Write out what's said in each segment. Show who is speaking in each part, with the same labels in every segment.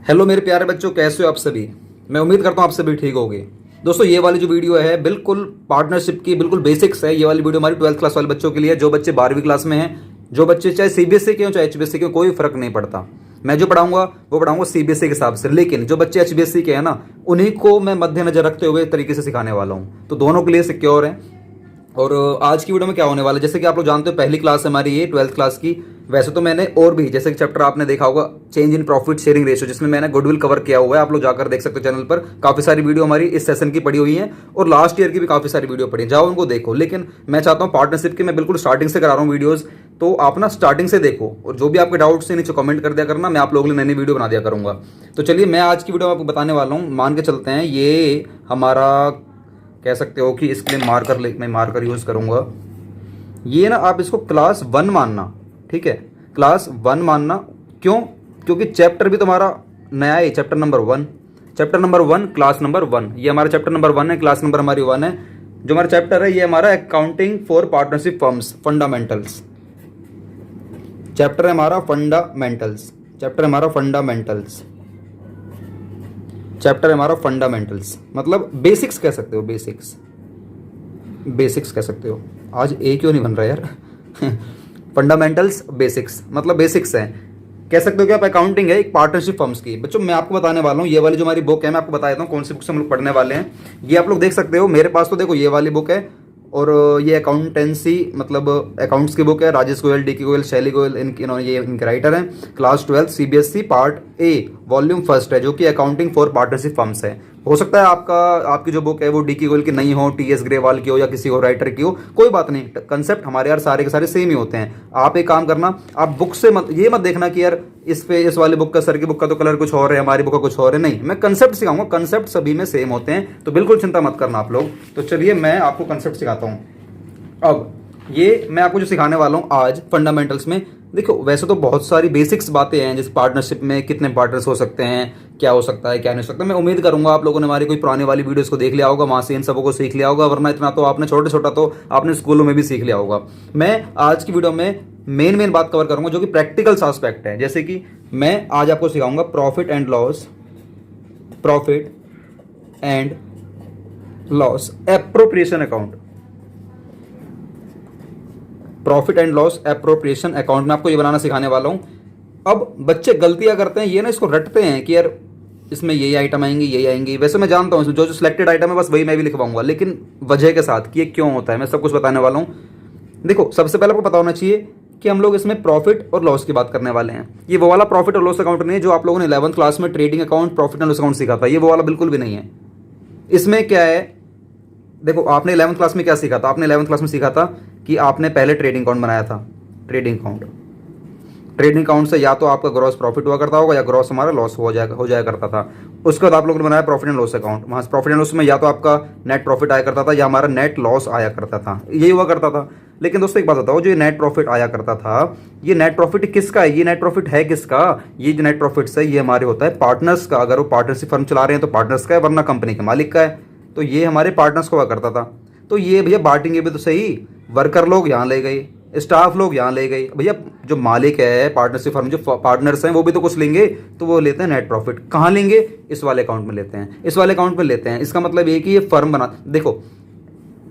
Speaker 1: Hello मेरे प्यारे बच्चों, कैसे हो आप सभी। मैं उम्मीद करता हूँ आप सभी ठीक होंगे। दोस्तों ये वाली जो वीडियो है बिल्कुल पार्टनरशिप की बिल्कुल बेसिक्स है। ये वाली वीडियो हमारी 12th क्लास वाले बच्चों के लिए है, जो बच्चे 12वीं क्लास में हैं, जो बच्चे चाहे सीबीएसई के हो चाहे एचबीएसई के हो, कोई फर्क नहीं पड़ता। मैं जो पढ़ाऊंगा वो पढ़ाऊंगा सीबीएसई के हिसाब से, लेकिन जो बच्चे एचबीएसई के हैं ना, उन्हीं को मैं मद्देनजर रखते हुए तरीके से सिखाने वाला हूँ, तो दोनों के लिए सिक्योर है। और आज की वीडियो में क्या होने वाला है, जैसे कि आप लोग जानते हो पहली क्लास है हमारी ये 12th क्लास की। वैसे तो मैंने और भी जैसे कि चैप्टर आपने देखा होगा change in profit sharing ratio, जिसमें मैंने गुडविल कवर किया हुआ है। आप लोग जाकर देख सकते हो चैनल पर, काफी सारी वीडियो हमारी इस सेशन की पड़ी हुई है और लास्ट ईयर की भी काफी सारी वीडियो पड़ी है, जाओ उनको देखो। लेकिन मैं चाहता हूँ पार्टनरशिप की मैं बिल्कुल स्टार्टिंग से करा रहा हूँ वीडियोज, तो आप ना स्टार्टिंग से देखो और जो भी आपके डाउट्स है नीचे कमेंट कर दिया करना, मैं आप लोगों के लिए नई नई वीडियो बना दिया करूंगा। तो चलिए मैं आज की वीडियो में आपको बताने वाला हूँ। मान के चलते हैं ये हमारा, कह सकते हो कि इसके लिए मैं मार्कर यूज करूंगा। ये ना आप इसको क्लास 1 मानना, ठीक है, क्लास 1 मानना। क्यों? क्योंकि चैप्टर भी तुम्हारा नया है, chapter number 1, chapter number 1 class number 1, ये हमारा चैप्टर नंबर 1 है, क्लास नंबर हमारी 1 है। जो हमारा चैप्टर है ये हमारा accounting for partnership firms fundamentals chapter है हमारा, फंडामेंटल्स चैप्टर है हमारा, फंडामेंटल्स चैप्टर है हमारा, फंडामेंटल्स मतलब बेसिक्स कह सकते हो, बेसिक्स कह सकते हो। आज ए क्यों नहीं बन रहा यार फंडामेंटल्स बेसिक्स मतलब बेसिक्स है, कह सकते हो कि आप अकाउंटिंग है एक पार्टनरशिप फर्म्स की। बच्चों मैं आपको बताने वाला हूँ, ये वाली जो हमारी बुक है मैं आपको बता देता हूँ कौन सी बुक से हम लोग पढ़ने वाले हैं। ये आप लोग देख सकते हो मेरे पास, तो देखो ये वाली बुक है और ये अकाउंटेंसी मतलब अकाउंट्स की बुक है। राजेश गोयल, डी के गोयल, शैली गोयल, इन्होंने ये इनके राइटर हैं। Class 12 CBSE part A volume first है, जो कि अकाउंटिंग फॉर पार्टनरशिप फर्म्स है। हो सकता है आपकी जो बुक है वो डी के गोयल की नहीं हो, टीएस ग्रेवाल की हो या किसी और राइटर की हो, कोई बात नहीं। कंसेप्ट हमारे यार सारे के सारे सेम ही होते हैं। आप एक काम करना, आप बुक से ये मत देखना कि यार इस वाली बुक का, सर की बुक का तो कलर कुछ और है, हमारी बुक का कुछ और है। नहीं, मैं कंसेप्ट सिखाऊंगा, कंसेप्ट सभी में सेम होते हैं, तो बिल्कुल चिंता मत करना आप लोग। तो चलिए मैं आपको कंसेप्ट सिखाता हूँ। अब ये मैं आपको जो सिखाने वाला हूँ आज फंडामेंटल्स में, देखो वैसे तो बहुत सारी बेसिक्स बातें हैं, जैसे पार्टनरशिप में कितने पार्टनर्स हो सकते हैं, क्या हो सकता है क्या नहीं हो सकता। मैं उम्मीद करूंगा आप लोगों ने हमारी कोई पुरानी वाली वीडियोस को देख लिया होगा, वहां से इन सबको सीख लिया होगा, वरना इतना तो आपने छोटे छोटा तो आपने स्कूलों में भी सीख लिया होगा। मैं आज की वीडियो में मेन बात कवर करूंगा जो कि प्रैक्टिकल एस्पेक्ट है। जैसे कि मैं आज आपको सिखाऊंगा profit and loss appropriation account, profit and loss appropriation account में आपको ये बनाना सिखाने वाला हूं। अब बच्चे गलतियां करते हैं, ये ना इसको रटते हैं कि यार इसमें यही आइटम आएंगे, यही आएंगे। वैसे मैं जानता हूं जो जो सिलेक्टेड आइटम है बस वही मैं भी लिखवाऊंगा, लेकिन वजह के साथ कि ये क्यों होता है मैं सब कुछ बताने वाला हूं। देखो सबसे पहले आपको पता होना चाहिए कि हम लोग इसमें प्रॉफिट और लॉस की बात करने वाले हैं। ये वो वाला प्रॉफिट और लॉस अकाउंट नहीं है जो आप लोगों ने 11th क्लास में trading account, profit and loss account सीखा था, ये वो वाला बिल्कुल भी नहीं है। इसमें क्या है, देखो आपने 11th क्लास में क्या सीखा था, आपने 11th क्लास में सीखा था कि आपने पहले ट्रेडिंग अकाउंट बनाया था। ट्रेडिंग अकाउंट से या तो आपका ग्रॉस प्रॉफिट हुआ करता होगा या ग्रॉस हमारा लॉस हो जाया करता था। उसके बाद आप लोगों ने बनाया प्रॉफिट एंड लॉस अकाउंट, वहां से प्रॉफिट एंड लॉस में या तो आपका नेट प्रॉफिट आया करता था या हमारा नेट लॉस आया करता था, यही हुआ करता था। लेकिन दोस्तों एक बात बताओ, जो ये नेट प्रॉफिट आया करता था, ये नेट प्रॉफिट किसका है, ये नेट प्रॉफिट है किसका? ये जो नेट प्रॉफिट है ये हमारे होता है पार्टनर्स का। अगर वो पार्टनरशिप फर्म चला रहे हैं तो पार्टनर्स का है, वरना कंपनी के मालिक का है। तो ये हमारे पार्टनर्स को हुआ करता था। तो ये भैया बांटेंगे भी तो सही, वर्कर लोग यहाँ ले गए, स्टाफ लोग यहाँ ले गए, भैया जो मालिक है पार्टनरशिप फर्म, जो पार्टनर्स हैं वो भी तो कुछ लेंगे, तो वो लेते हैं नेट प्रॉफिट। कहाँ लेंगे? इस वाले अकाउंट में लेते हैं, इस वाले अकाउंट में लेते हैं। इसका मतलब ये कि ये फर्म बना, देखो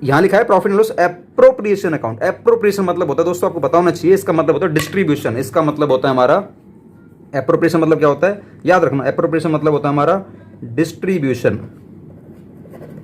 Speaker 1: यहाँ लिखा है profit and loss appropriation account. Appropriation मतलब होता है दोस्तों, आपको पता होना चाहिए, इसका मतलब होता है डिस्ट्रीब्यूशन। इसका मतलब होता है हमारा, एप्रोप्रिएशन मतलब क्या होता है याद रखना, एप्रोप्रिएशन मतलब होता है हमारा डिस्ट्रीब्यूशन,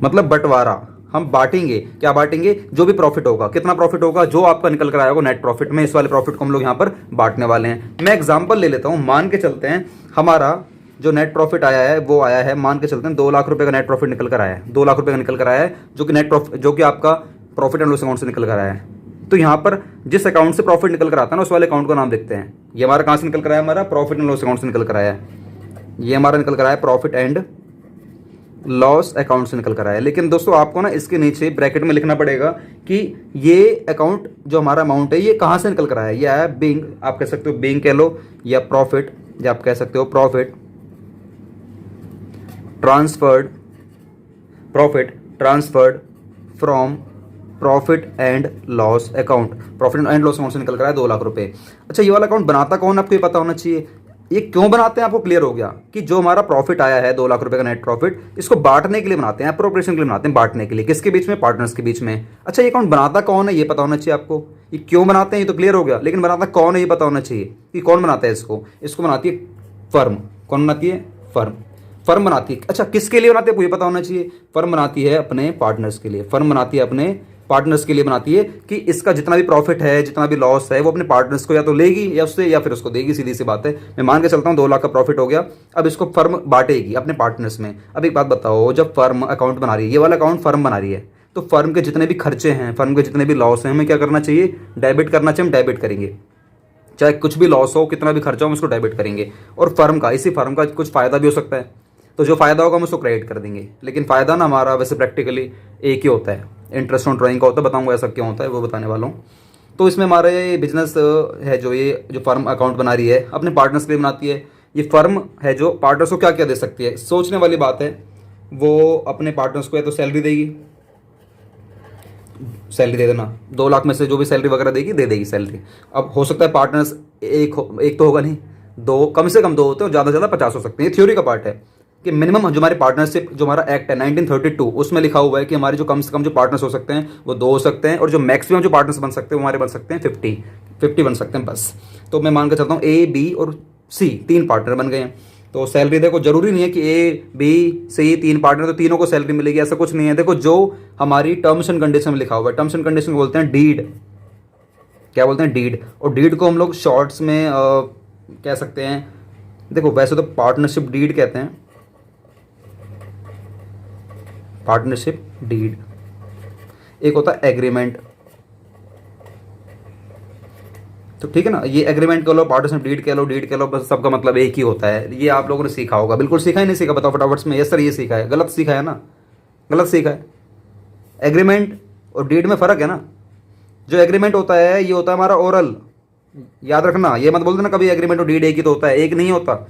Speaker 1: मतलब बंटवारा। हम बांटेंगे, क्या बांटेंगे? जो भी प्रॉफिट होगा, कितना प्रॉफिट होगा, जो आपका निकल कर आया होगा नेट प्रॉफिट में, इस वाले प्रॉफिट को हम लोग यहाँ पर बांटने वाले हैं। मैं एग्जांपल ले लेता हूँ, मान के चलते हैं हमारा जो नेट प्रॉफिट आया है वो आया है, मान के चलते हैं 2 लाख रुपए का नेट प्रॉफिट निकल कर आया है, 2 लाख रुपए का निकल कर आया है, जो कि नेट प्रॉफिट, जो कि आपका प्रॉफिट एंड लॉस अकाउंट से निकल कर आया है। तो यहाँ पर जिस अकाउंट से प्रॉफिट निकल कर आता है ना, उस वाले अकाउंट का नाम देखते हैं। ये हमारा कहाँ से निकल कर आया, हमारा प्रॉफिट एंड लॉस अकाउंट से निकल कर आया है। ये हमारा निकल कर आया प्रॉफिट एंड लॉस अकाउंट से निकल कर आया है। लेकिन दोस्तों आपको ना इसके नीचे ब्रैकेट में लिखना पड़ेगा कि ये अकाउंट जो हमारा अमाउंट है ये कहाँ से निकल कर आया है। ये आया बीइंग, आप कह सकते हो बीइंग कह लो, या प्रॉफिट, या आप कह सकते हो profit transferred from profit and loss account. Profit and loss account से निकल कर आया 2 लाख रुपए। अच्छा ये वाला अकाउंट बनाता कौन, आपको ये पता होना चाहिए। ये क्यों बनाते हैं आपको क्लियर हो गया कि जो हमारा प्रॉफिट आया है 2 लाख रुपए का नेट प्रॉफिट, इसको बांटने के लिए बनाते हैं, अप्रोप्रिएशन के लिए बनाते हैं, बांटने के लिए। किसके बीच में? पार्टनर्स के बीच में। अच्छा, ये अकाउंट बनाता कौन है ये पता होना चाहिए आपको। ये क्यों बनाते हैं ये तो क्लियर हो गया, लेकिन बनाता कौन है ये पता होना चाहिए कि कौन बनाता है इसको। इसको बनाती है फर्म। कौन बनाती है? फर्म। फर्म बनाती है। अच्छा, किसके लिए बनाती है ये पता होना चाहिए। फर्म बनाती है अपने पार्टनर्स के लिए। फर्म बनाती है अपने पार्टनर्स के लिए बनाती है कि इसका जितना भी प्रॉफिट है, जितना भी लॉस है, वो अपने पार्टनर्स को या तो लेगी या उससे या फिर उसको देगी। सीधी सी बात है। मैं मान के चलता हूँ 2 लाख का प्रॉफिट हो गया, अब इसको फर्म बांटेगी अपने पार्टनर्स में। अब एक बात बताओ, जब फर्म अकाउंट बना रही है, ये वाला अकाउंट फर्म बना रही है, तो फर्म के जितने भी खर्चे हैं, फर्म के जितने भी लॉस हैं, हमें क्या करना चाहिए? डेबिट करना चाहिए। हम डेबिट करेंगे, चाहे कुछ भी लॉस हो, कितना भी खर्चा हो, हम उसको डेबिट करेंगे। और फर्म का, इसी फर्म का कुछ फ़ायदा भी हो सकता है, तो जो फ़ायदा होगा हम उसको क्रेडिट कर देंगे। लेकिन फ़ायदा ना हमारा वैसे प्रैक्टिकली एक ही होता है, इंटरेस्ट ऑन ड्राइंग का होता है। बताऊंगा ऐसा क्यों होता है, वो बताने वाला हूँ। तो इसमें हमारे बिजनेस है जो ये जो फर्म अकाउंट बना रही है, अपने पार्टनर्स के लिए बनाती है। ये फर्म है जो पार्टनर्स को क्या क्या दे सकती है, सोचने वाली बात है। वो अपने पार्टनर्स को या तो सैलरी देगी, सैलरी दे देना, 2 लाख में से जो भी सैलरी वगैरह देगी दे देगी सैलरी। अब हो सकता है पार्टनर्स एक तो होगा नहीं, 2 कम से कम 2 होते हैं और ज़्यादा से ज़्यादा 50 हो सकते हैं। ये थ्योरी का पार्ट है कि मिनिमम जो हमारी पार्टनरशिप, जो हमारा एक्ट है 1932, उसमें लिखा हुआ है कि हमारे जो कम से कम जो पार्टनर्स हो सकते हैं वो 2 हो सकते हैं, और जो मैक्सिमम जो पार्टनर्स बन सकते हैं वो हमारे बन सकते हैं 50 बन सकते हैं बस। तो मैं मान के चलता हूँ A, B और C 3 पार्टनर बन गए हैं। तो सैलरी देखो, जरूरी नहीं है कि A, B, C 3 पार्टनर तो तीनों को सैलरी मिलेगी, ऐसा कुछ नहीं है। देखो जो हमारी टर्म्स एंड कंडीशन में लिखा हुआ है, टर्म्स एंड कंडीशन को बोलते हैं डीड। क्या बोलते हैं? डीड। और डीड को हम लोग शॉर्ट्स में कह सकते हैं, देखो वैसे तो पार्टनरशिप डीड कहते हैं, पार्टनरशिप डीड। एक होता है एग्रीमेंट, तो ठीक है ना, ये एग्रीमेंट कह लो, पार्टनरशिप डीड कह लो, डीड कह लो, बस सबका मतलब एक ही होता है। ये आप लोगों ने सीखा होगा, बिल्कुल सीखा ही नहीं सीखा? बताओ फटाफट में। यस सर ये सीखा है, गलत सीखा है ना? गलत सीखा है। एग्रीमेंट और डीड में फ़र्क है ना। जो एग्रीमेंट होता है ये होता है हमारा ओरल, याद रखना, ये मत बोल देना कभी एग्रीमेंट और डीड एक ही तो होता है, एक नहीं होता।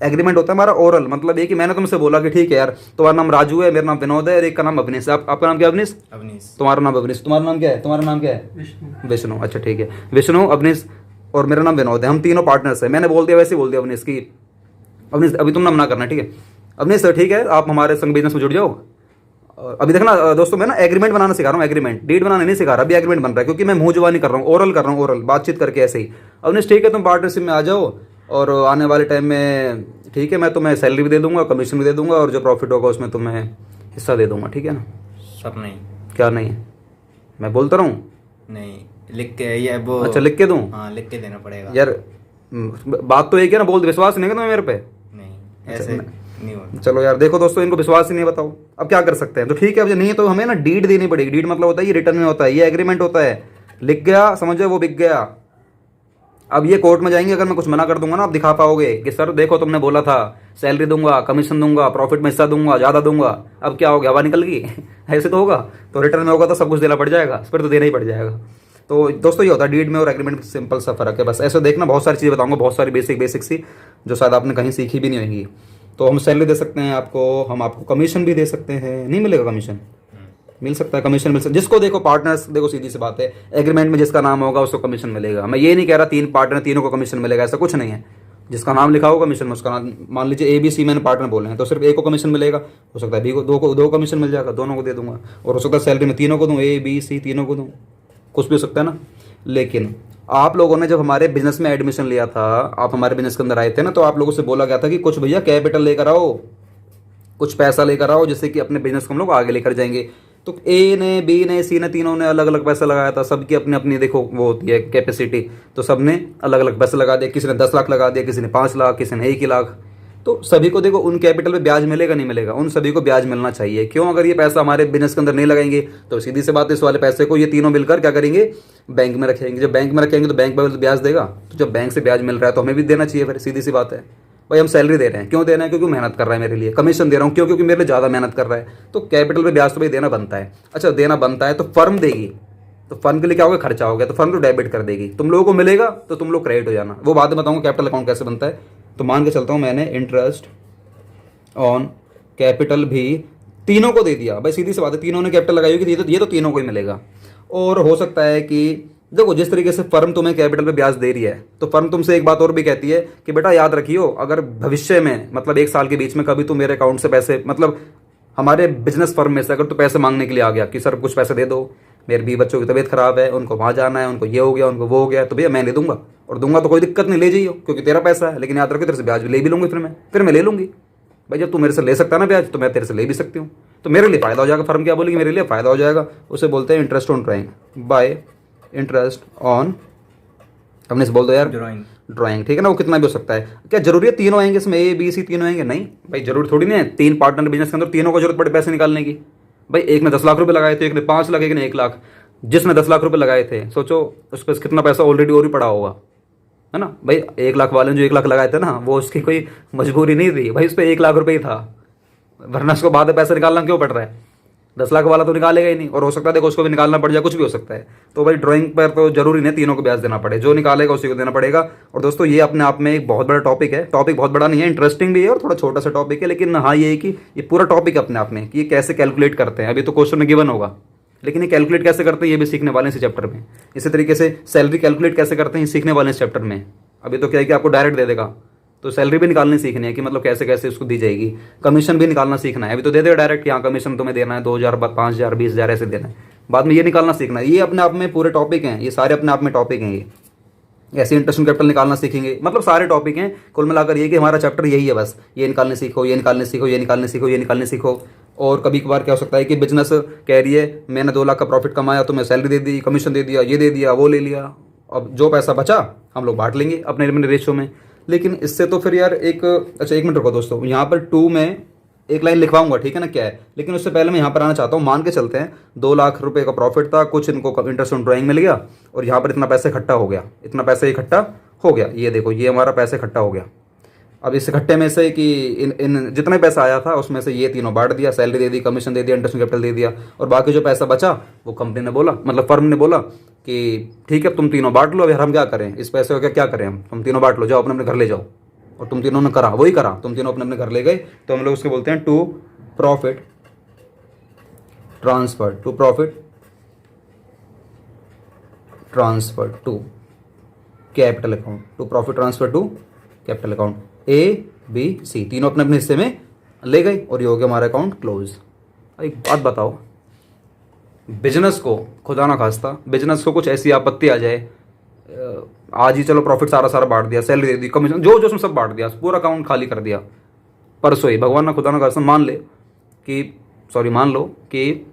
Speaker 1: एग्रीमेंट होता है हमारा ओरल, मतलब ये कि मैंने तुमसे बोला कि ठीक है यार, तुम्हारा नाम राजू है, मेरा नाम विनोद है, और एक का नाम अवनीश है। आपका नाम क्या? अवनीश। अवनीश। तुम्हारा नाम अवनीश। तुम्हारा नाम क्या है? तुम्हारा नाम क्या है? विष्णु। विष्णु, अच्छा ठीक है। विष्णु, अवनीश और मेरा नाम विनोद है, हम तीनों पार्टनर्स हैं। मैंने बोल दिया, वैसे ही बोल दिया अवनीश की, अवनीश अभी तुम ना मना करना, ठीक है? अवनीश सर ठीक है, आप हमारे संग बिजनेस में जुड़ जाओ। अभी देखना दोस्तों, मैं ना एग्रीमेंट बनाना सिखा रहा हूँ, एग्रीमेंट, डीड बनाना नहीं सिखा रहा, अभी एग्रीमेंट बन रहा है, क्योंकि मैं मुंह जुबानी कर रहा हूँ, ओरल कर रहा हूँ, ओरल बातचीत करके ऐसे ही। अवनीश ठीक है, तुम पार्टनरशिप में आ जाओ, और आने वाले टाइम में ठीक है, मैं तुम्हें सैलरी भी दे दूंगा, कमीशन भी दे दूंगा, और जो प्रॉफिट होगा उसमें तुम्हें हिस्सा दे दूंगा, ठीक है ना?
Speaker 2: सब नहीं।
Speaker 1: क्या नहीं है? मैं बोलता रहूँ?
Speaker 2: नहीं, लिख के ये वो।
Speaker 1: अच्छा लिख के दूँ?
Speaker 2: हाँ, लिख के देना पड़ेगा
Speaker 1: यार। बात तो एक है ना, बोल, विश्वास नहीं है तुम्हें मेरे पे?
Speaker 2: नहीं, ऐसे नहीं होता।
Speaker 1: चलो यार, देखो दोस्तों, इनको विश्वास ही नहीं, बताओ अब क्या कर सकते हैं। तो ठीक है, अब नहीं है तो हमें ना डीड देनी पड़ेगी। डीड मतलब होता है ये रिटर्न में होता है, ये एग्रीमेंट होता है, लिख गया, समझो वो बिक गया। अब ये कोर्ट में जाएंगे, अगर मैं कुछ मना कर दूंगा ना, आप दिखा पाओगे कि सर देखो तुमने बोला था सैलरी दूंगा, कमीशन दूंगा, प्रॉफिट में हिस्सा दूंगा, ज़्यादा दूंगा, अब क्या हो गया, हवा निकल गई ऐसे तो होगा। तो रिटर्न में होगा तो सब कुछ देना पड़ जाएगा, फिर तो देना ही पड़ जाएगा। तो दोस्तों ये होता है डीड में और एग्रीमेंट में, सिंपल सा फर्क है बस। ऐसे देखना, बहुत सारी चीज़ें बताऊंगा, बहुत सारी बेसिक सी जो शायद आपने कहीं सीखी भी नहीं होंगी। तो हम सैलरी दे सकते हैं आपको, हम आपको कमीशन भी दे सकते हैं। नहीं मिलेगा कमीशन? मिल सकता है, कमीशन मिल सकता है। जिसको देखो पार्टनर्स, देखो सीधी सी बात है, एग्रीमेंट में जिसका नाम होगा उसको कमीशन मिलेगा। मैं ये नहीं कह रहा 3 पार्टनर तीनों को कमीशन मिलेगा, ऐसा कुछ नहीं है। जिसका नाम लिखा होगा कमीशन में, उसका नाम, मान लीजिए ABC मैंने पार्टनर बोले हैं, तो सिर्फ A को कमीशन मिलेगा, हो सकता है B को 2 कमीशन मिल जाएगा, दोनों को दे दूंगा। और हो सकता है सैलरी में तीनों को दूँ, A B C तीनों को दूँ, कुछ भी हो सकता है ना। लेकिन आप लोगों ने जब हमारे बिजनेस में एडमिशन लिया था, आप हमारे बिजनेस के अंदर आए थे ना, तो आप लोगों से बोला गया था कि कुछ भैया कैपिटल लेकर आओ, कुछ पैसा लेकर आओ, जिससे कि अपने बिजनेस को हम लोग आगे लेकर जाएंगे। तो A ने, B ने, C ने, तीनों ने अलग अलग पैसा लगाया था। सबकी अपनी अपनी देखो वो होती है कैपेसिटी, तो सब ने अलग अलग पैसा लगा दिया। किसी ने 10 लाख लगा दिया, किसी ने 5 लाख, किसी ने 1 ही लाख। तो सभी को देखो उन कैपिटल पे ब्याज मिलेगा नहीं मिलेगा? उन सभी को ब्याज मिलना चाहिए। क्यों? अगर ये पैसा हमारे बिजनेस के अंदर नहीं लगाएंगे तो सीधी सी बात है, इस वाले पैसे को ये तीनों मिलकर क्या करेंगे? बैंक में रखेंगे। जब बैंक में रखेंगे तो बैंक वाले ब्याज देगा, तो जब बैंक से ब्याज मिल रहा है तो हमें भी देना चाहिए। फिर सीधी सी बात है भाई, हम सैलरी दे रहे हैं, क्यों दे रहे हैं? क्योंकि मेहनत कर रहा है मेरे लिए। कमीशन दे रहा हूँ, क्यों? क्योंकि मेरे लिए ज़्यादा मेहनत कर रहा है। तो कैपिटल पे ब्याज तो भाई देना बनता है। अच्छा, देना बनता है तो फर्म देगी, तो फर्म के लिए क्या होगा? खर्चा हो गया, तो फर्म तो डेबिट कर देगी। तुम लोगों को मिलेगा तो तुम लोग क्रेडिट हो जाना। वो बाद में बताऊंगा कैपिटल अकाउंट कैसे बनता है। तो मान के चलता हूँ मैंने इंटरेस्ट ऑन कैपिटल भी तीनों को दे दिया। भाई सीधी सी बात है, तीनों ने कैपिटल लगाई होगी, ये तो तीनों को ही मिलेगा। और हो सकता है कि देखो जिस तरीके से फर्म तुम्हें कैपिटल पे ब्याज दे रही है, तो फर्म तुमसे एक बात और भी कहती है कि बेटा याद रखियो, अगर भविष्य में मतलब 1 साल के बीच में कभी तुम मेरे अकाउंट से पैसे, मतलब हमारे बिजनेस फर्म में से अगर तू पैसे मांगने के लिए आ गया कि सर कुछ पैसे दे दो, मेरे भी बच्चों की तबीयत खराब है, उनको वहाँ जाना है, उनको ये हो गया, उनको वो हो गया, तो भैया मैं दे दूंगा, और दूंगा तो कोई दिक्कत नहीं, ले जाइयो, क्योंकि तेरा पैसा है। लेकिन याद रखो तेरे से ब्याज ले भी लूंगी, फिर मैं ले लूंगी। भाई जब तू मेरे से ले सकता है ना ब्याज, तो मैं तेरे से ले भी सकती हूँ, तो मेरे लिए फ़ायदा हो जाएगा। फर्म क्या बोलेगी, मेरे लिए फ़ायदा हो जाएगा। उसे बोलते हैं interest on drawing, bye interest on, हमने से बोल दो यार ड्राइंग, ठीक है ना। वो कितना भी हो सकता है। क्या जरूरी है तीनों आएंगे इसमें, ए बी सी तीनों आएंगे? नहीं भाई, जरूरी थोड़ी नहीं है। 3 पार्टनर बिजनेस के अंदर तीनों को जरूरत पड़े पैसे निकालने की। भाई एक ने 10 लाख रुपए लगाए थे, एक ने 5 लाख, एक ने 1 लाख। जिसने 10 लाख रुपए लगाए थे, सोचो उस पर कितना पैसा ऑलरेडी और भी पड़ा होगा, है ना। भाई 1 लाख वाले ने जो 1 लाख लगाए थे ना, वो उसकी कोई मजबूरी नहीं थी भाई, उस पर 1 लाख रुपये ही था, वरना उसको बाद में पैसा निकालना क्यों पड़ रहा है। 10 लाख वाला तो निकालेगा ही नहीं, और हो सकता है देखो उसको भी निकालना पड़ जाए, कुछ भी हो सकता है। तो भाई ड्राइंग पर तो जरूरी नहीं तीनों को ब्याज देना पड़े, जो निकालेगा उसी को देना पड़ेगा। और दोस्तों ये अपने आप में एक बहुत बड़ा टॉपिक है। टॉपिक बहुत बड़ा नहीं है, इंटरेस्टिंग भी है और थोड़ा छोटा सा टॉपिक है, लेकिन हाँ ये है कि ये पूरा टॉपिक अपने आप में कि ये कैसे कैलकुलेट करते हैं। अभी तो क्वेश्चन में गिवन होगा, लेकिन ये कैलकुलेट कैसे करते हैं ये भी सीखने वाले हैं इस चैप्टर में। इसी तरीके से सैलरी कैलकुलेट कैसे करते हैं सीखने वाले हैं इस चैप्टर में। अभी तो क्या है कि आपको डायरेक्ट दे देगा, तो सैलरी भी निकालनी सीखनी है कि मतलब कैसे कैसे उसको दी जाएगी। कमीशन भी निकालना सीखना है। अभी तो दे देगा डायरेक्ट, यहाँ कमीशन तुम्हें देना है 2,000, 5,000, 20,000 ऐसे देना है। बाद में ये निकालना सीखना है। ये अपने आप में पूरे टॉपिक हैं, ये सारे अपने आप में टॉपिक हैं। ये ऐसे इंटरेस्ट कैपिटल निकालना सीखेंगे, मतलब सारे टॉपिक हैं। कुल मिलाकर ये कि हमारा चैप्टर यही है बस, ये निकालने सीखो, ये निकालने सीखो, ये निकालने सीखो, ये निकालने सीखो। और कभी कभार क्या हो सकता है कि बिजनेस कह रही है मैंने 2 लाख का प्रॉफिट कमाया, तो मैं सैलरी दे दी, कमीशन दे दिया, ये दे दिया, वो ले लिया, अब जो पैसा बचा हम लोग बांट लेंगे अपने अपने रेशो में। लेकिन इससे तो फिर यार एक, अच्छा 1 मिनट रुको दोस्तों, यहाँ पर 2 में एक लाइन लिखवाऊंगा, ठीक है ना क्या है। लेकिन उससे पहले मैं यहाँ पर आना चाहता हूँ। मान के चलते हैं 2 लाख रुपए का प्रॉफिट था, कुछ इनको इंटरेस्ट ऑन ड्राइंग मिल गया, और यहाँ पर इतना पैसा इकट्ठा हो गया, इतना पैसा इकट्ठा हो गया। ये देखो ये हमारा पैसा इकट्ठा हो गया। अब इस इकट्ठे में से कि इन जितना पैसा आया था उसमें से ये तीनों बांट दिया, सैलरी दे दी, कमीशन दे दिया, इंटरेस्ट कैपिटल दे दिया, और बाकी जो पैसा बचा वो कंपनी ने बोला, मतलब फर्म ने बोला कि ठीक है तुम तीनों बांट लो, अब यार हम क्या करें इस पैसे को, क्या करें हम, तुम तीनों बांट लो, जाओ अपने अपने घर ले जाओ। और तुम तीनों ने करा, वही करा, तुम तीनों अपने अपने घर ले गए। तो हम लोग उसके बोलते हैं to profit transfer, to profit transfer to capital account, to profit transfer to capital account. A B C तीनों अपने अपने हिस्से में ले गए, और ये हो गया हमारा अकाउंट क्लोज। एक बात बताओ, बिजनेस को खुदा ना खास्ता बिजनेस को कुछ ऐसी आपत्ति आ जाए, आज ही चलो प्रॉफिट सारा सारा बांट दिया, सैलरी दे दी, कमीशन जो जो उसमें सब बांट दिया, पूरा अकाउंट खाली कर दिया, परसों ही भगवान ना खुदा ना खास्ता मान लो कि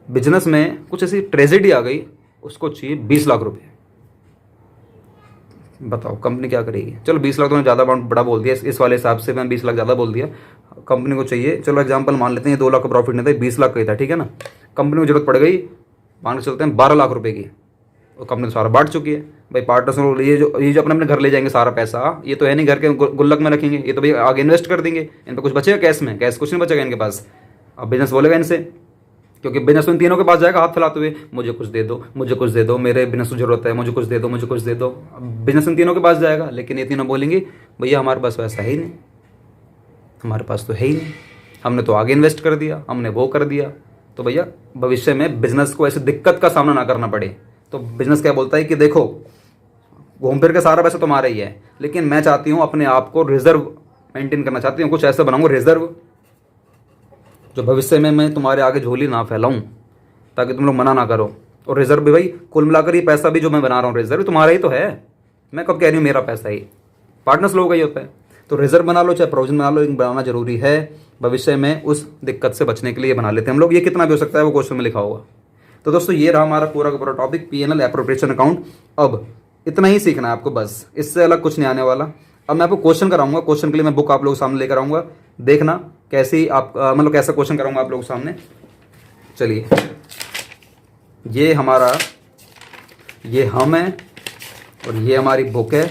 Speaker 1: बिजनेस में कुछ ऐसी ट्रेजेडी आ गई, उसको चाहिए 20 लाख रुपये। बताओ कंपनी क्या करेगी। चलो 20 लाख तो मैंने ज़्यादा बड़ा बोल दिया, इस वाले हिसाब से मैं 20 लाख ज़्यादा बोल दिया। कंपनी को चाहिए, चलो एग्जांपल मान लेते हैं 2 लाख का प्रॉफिट नहीं था, 20 लाख का ही था, ठीक है ना। कंपनी को जरूरत पड़ गई, मान के चलते हैं 12 लाख रुपए की, और कंपनी सारा बांट चुकी है। भाई पार्टनर्स लोग ये जो अपने अपने घर ले जाएंगे सारा पैसा, ये तो है नहीं घर के गुल्लक में रखेंगे, ये तो भाई आगे इन्वेस्ट कर देंगे, इन पर कुछ बचेगा कैश में, कैश कुछ नहीं बचेगा इनके पास। अब बिजनेस बोलेगा इनसे, क्योंकि बिजनेस में तीनों के पास जाएगा हाथ फैलाते हुए, मुझे कुछ दे दो, मुझे कुछ दे दो, मेरे बिजनेस को जरूरत है, मुझे कुछ दे दो, मुझे कुछ दे दो। बिजनेस में तीनों के पास जाएगा, लेकिन ये तीनों बोलेंगे भैया हमारे पास पैसा है ही नहीं, हमारे पास तो है ही नहीं, हमने तो आगे इन्वेस्ट कर दिया, हमने वो कर दिया। तो भैया भविष्य में बिजनेस को ऐसी दिक्कत का सामना ना करना पड़े। तो बिजनेस क्या बोलता है कि देखो घूम फिर के सारा पैसा तुम्हारा ही है, लेकिन मैं चाहती हूँ अपने आप को रिजर्व मेंटेन करना चाहती हूँ, कुछ ऐसा बनाऊंगा रिजर्व जो भविष्य में मैं तुम्हारे आगे झोली ना फैलाऊं, ताकि तुम लोग मना ना करो। और रिजर्व भी भाई कुल मिलाकर ये पैसा भी जो मैं बना रहा हूँ रिजर्व तुम्हारा ही तो है, मैं कब कह रही हूँ मेरा पैसा ही, पार्टनर्स लोगों का ही होता है। तो रिजर्व बना लो चाहे प्रोविजन बना लो, लेकिन बनाना जरूरी है भविष्य में उस दिक्कत से बचने के लिए बना लेते हैं हम लोग। ये कितना भी हो सकता है वो क्वेश्चन में लिखा होगा। तो दोस्तों ये रहा हमारा पूरा का पूरा टॉपिक पीएनएल एप्रोप्रिएशन अकाउंट। अब इतना ही सीखना है आपको बस, इससे अलग कुछ नहीं आने वाला। अब मैं आपको क्वेश्चन कराऊंगा, क्वेश्चन के लिए मैं बुक आप लोगों के सामने लेकर आऊंगा, देखना कैसी आप मतलब कैसा क्वेश्चन कराऊंगा आप लोगों के सामने। चलिए ये हमारा ये हम है और ये हमारी बुक है,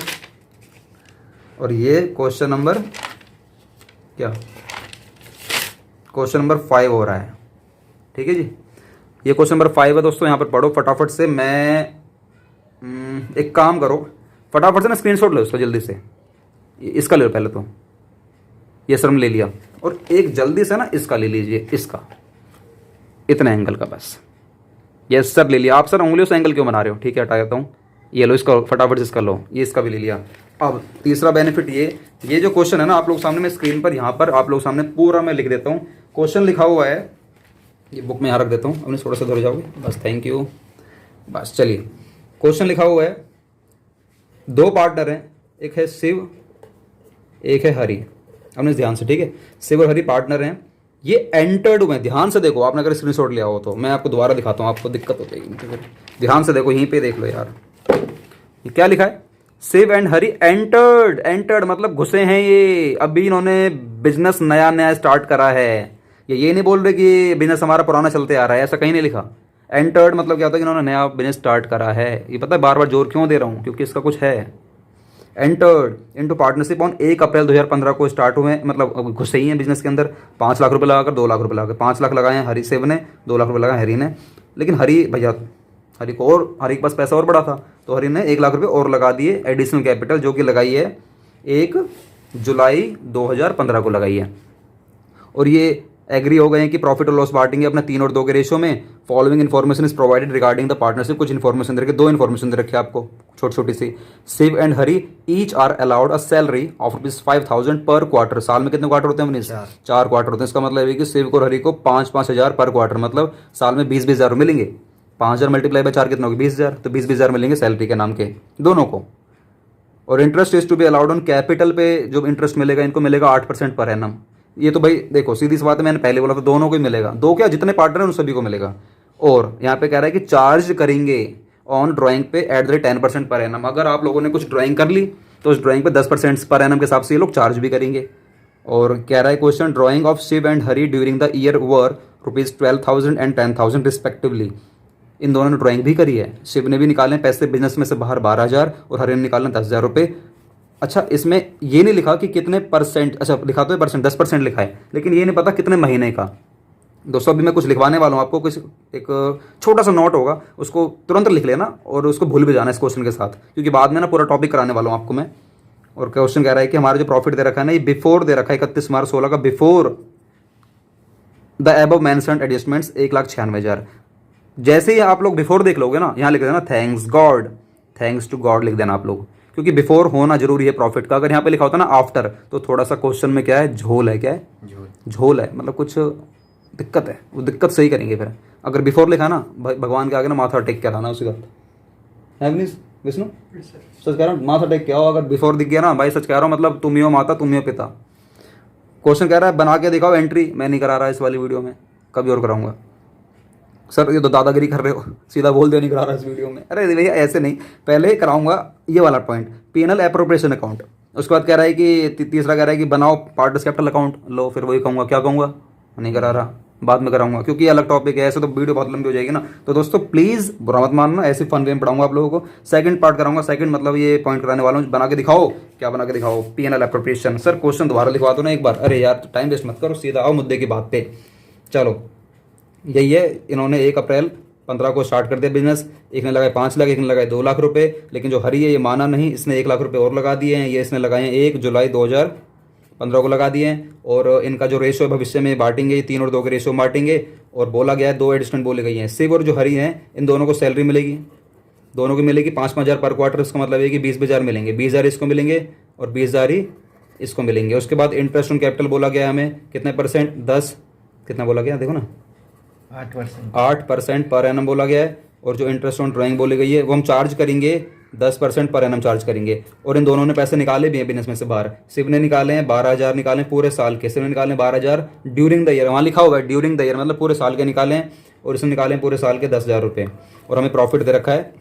Speaker 1: और ये क्वेश्चन नंबर क्या क्वेश्चन नंबर 5 हो रहा है, ठीक है जी। ये क्वेश्चन नंबर 5 है दोस्तों, यहाँ पर पढ़ो फटाफट से। मैं एक काम करो फटाफट से ना स्क्रीनशॉट लो इसको जल्दी से, इसका ले लो पहले तो, ये सर ले लिया, और एक जल्दी से ना इसका ले लीजिए, इसका इतना एंगल का बस, यस सर ले लिया। आप सर उंगलियों से एंगल क्यों बना रहे हो? ठीक है हटा देता हूँ। ये लो इसका फटाफट से इसका लो, ये इसका भी ले लिया। अब तीसरा बेनिफिट ये जो क्वेश्चन है ना आप लोग सामने मैं स्क्रीन पर यहाँ पर आप लोग सामने पूरा मैं लिख देता हूँ। क्वेश्चन लिखा हुआ है, ये बुक में यहाँ रख देता हूँ, अपने थोड़ा सा धो जाओगे बस, थैंक यू। बस चलिए, क्वेश्चन लिखा हुआ है, दो पार्टनर हैं, एक है शिव एक है हरि। अपने ध्यान से, ठीक है, शिव और हरि पार्टनर हैं, ये एंटर्ड हुए। ध्यान से देखो, आपने अगर स्क्रीनशॉट लिया हो तो मैं आपको दोबारा दिखाता हूँ, आपको दिक्कत हो जाएगी। तो फिर ध्यान से देखो, यहीं पे देख लो यार, ये क्या लिखा है, Shiv and Hari entered. Entered मतलब घुसे हैं ये, अभी इन्होंने बिजनेस नया नया स्टार्ट करा है। ये नहीं बोल रहे कि बिजनेस हमारा पुराना चलते आ रहा है, ऐसा कहीं नहीं लिखा। एंटर्ड मतलब क्या होता है कि इन्होंने नया बिजनेस स्टार्ट करा है। ये पता है बार बार जोर क्यों दे रहा हूँ, क्योंकि इसका कुछ है। एंटर्ड इनटू पार्टनरशिप ऑन 1 अप्रैल 2015 को स्टार्ट हुए, मतलब घुसे ही हैं बिजनेस के अंदर। 5 लाख रुपए लगाकर 2 लाख रुपए लगाकर 5 लाख लगाए हैं हरी शिव ने, 2 लाख रुपए लगाए हरी ने। लेकिन हरी भैया, हरी के पास पैसा और बड़ा था, तो हरी ने 1 लाख रुपए और लगा दिए एडिशनल कैपिटल, जो कि लगाई है 1 जुलाई 2015 को लगाई है। और ये एग्री हो गए हैं कि प्रॉफिट और लॉस बांटेंगे अपना 3 और 2 के रेशो में। Following information is provided regarding the partnership. कुछ इन्फॉर्मेशन दे रखे, 2 इन्फॉर्मेशन दे रखे आपको छोटी छोटी सी। Shiv and Hari each are allowed a salary of ₹5,000 per quarter. साल में कितने क्वार्टर होते हैं मनीष? 4 क्वार्टर होते हैं। इसका मतलब है कि शिव और हरी को 5-5 हज़ार पर क्वार्टर, मतलब साल में 20-20 हज़ार मिलेंगे। 5,000 मल्टीप्लाई बाय 4 कितना होगा? 20,000। तो 20-20 हज़ार मिलेंगे सैलरी के नाम के दोनों को। और interest is to be allowed on capital पे जो इंटरेस्ट मिलेगा इनको मिलेगा 8% पर एनम। ये तो भाई देखो सीधी सी बात है, मैंने पहले बोला था दोनों को ही मिलेगा, 2 क्या जितने पार्टनर हैं उन सभी को मिलेगा। और यहाँ पे कह रहा है कि चार्ज करेंगे ऑन ड्राइंग पे at the rate 10% per annum. अगर आप लोगों ने कुछ ड्राइंग कर ली तो उस ड्राइंग पे 10% पर एनम के हिसाब से ये लोग चार्ज भी करेंगे। और कह रहा है question, drawing of Shiv and Hari during the year were ₹12,000 and 10,000 respectively. इन दोनों ने ड्राइंग भी करी है, शिव ने भी निकाले पैसे बिजनेस में से बाहर 12,000 और हरी ने निकाले 10,000 रुपये। अच्छा, इसमें ये नहीं लिखा कि कितने परसेंट, अच्छा लिखा तो है परसेंट, 10% लिखा है, लेकिन ये नहीं पता कितने महीने का। दोस्तों अभी मैं कुछ लिखवाने वाला हूँ आपको, कुछ एक छोटा सा नोट होगा, उसको तुरंत लिख लेना और उसको भूल भी जाना इस क्वेश्चन के साथ, क्योंकि बाद में ना पूरा टॉपिक कराने वाला हूँ आपको मैं। और क्वेश्चन कह रहा है कि हमारा जो प्रॉफिट दे रखा है ना, ये बिफोर दे रखा है 31 मार्च 16 का, before the above mentioned adjustments 1,96,000। जैसे ही आप लोग बिफोर देख लोगे ना, यहाँ लिख देना thanks God, thanks to God लिख देना आप लोग, क्योंकि बिफोर होना जरूरी है प्रॉफिट का। अगर यहाँ पे लिखा होता ना आफ्टर, तो थोड़ा सा क्वेश्चन में क्या है, झोल है। क्या है? झोल है, मतलब कुछ दिक्कत है, वो दिक्कत सही करेंगे फिर। अगर बिफोर लिखा ना, भगवान के आगे ना माथा टेक के लाना उसी वक्त है विष्णु, सच कह रहा हूँ, माथा टेक के आओ। अगर बिफोर दिख गया ना भाई, सच कह रहा हूँ, मतलब तुम ही हो माता तुम ही हो पिता। क्वेश्चन कह रहा है बना के दिखाओ एंट्री, मैं नहीं करा रहा इस वाली वीडियो में, कभी और कराऊंगा। सर ये तो दादागिरी कर रहे हो, सीधा बोल दे नहीं करा रहा इस वीडियो में। अरे भैया ऐसे नहीं, पहले कराऊंगा ये वाला पॉइंट, पीएनएल एप्रोप्रिएशन अकाउंट। उसके बाद कह रहा है कि तीसरा कह रहा है कि बनाओ पार्टनर्स कैपिटल अकाउंट। लो फिर वही कहूँगा, क्या कहूँगा, नहीं करा रहा, बाद में कराऊंगा, क्योंकि ये अलग टॉपिक है, ऐसे तो वीडियो बहुत लंबी हो जाएगी ना। तो दोस्तों प्लीज़ बुरा मत मानना, ऐसे फन वे में पढ़ाऊंगा आप लोगों को। सेकंड पार्ट कराऊंगा, सेकंड मतलब ये पॉइंट कराने वाला हूँ, बना के दिखाओ। क्या बना के दिखाओ? PNL appropriation. सर क्वेश्चन दोबारा लिखवा दो ना एक बार। अरे यार टाइम वेस्ट मत करो, सीधा आओ मुद्दे की बात पे। चलो यही है, इन्होंने 1 अप्रैल 15 को स्टार्ट कर दिया बिजनेस। एक ने लगाए 5 लाख, एक ने लगाए 2 लाख रुपए। लेकिन जो हरी है ये माना नहीं, इसने 1 लाख रुपए और लगा दिए हैं। ये इसने लगाए हैं 1 जुलाई 2015 को लगा दिए हैं। और इनका जो रेशो है भविष्य में बांटेंगे, 3 और 2 के रेशो बांटेंगे। और बोला गया है 2 एडिशनल बोले गई हैं। शिव और जो हरी हैं इन दोनों को सैलरी मिलेगी, दोनों की मिलेगी 5-5 हज़ार पर क्वार्टर। इसका मतलब है कि 20-20 हज़ार मिलेंगे, 20 हज़ार इसको मिलेंगे और 20 हज़ार ही इसको मिलेंगे। उसके बाद इंटरेस्ट ऑन कैपिटल बोला गया है हमें कितने परसेंट, 10 कितना बोला गया देखो ना, 8% पर एनम बोला गया है। और जो इंटरेस्ट ऑन ड्राइंग बोली गई है वो हम चार्ज करेंगे 10% पर एनम चार्ज करेंगे। और इन दोनों ने पैसे निकाले भी हैं बिजनेस में से बाहर। शिव ने निकाले हैं 12,000 निकाले पूरे साल के, शिव ने निकाले 12,000 ड्यूरिंग द ईयर, वहाँ लिखा होगा ड्यूरिंग द ईयर मतलब पूरे साल के निकाले हैं। और इसने निकाले पूरे साल के 10,000 रुपये। और हमें प्रॉफिट दे रखा है,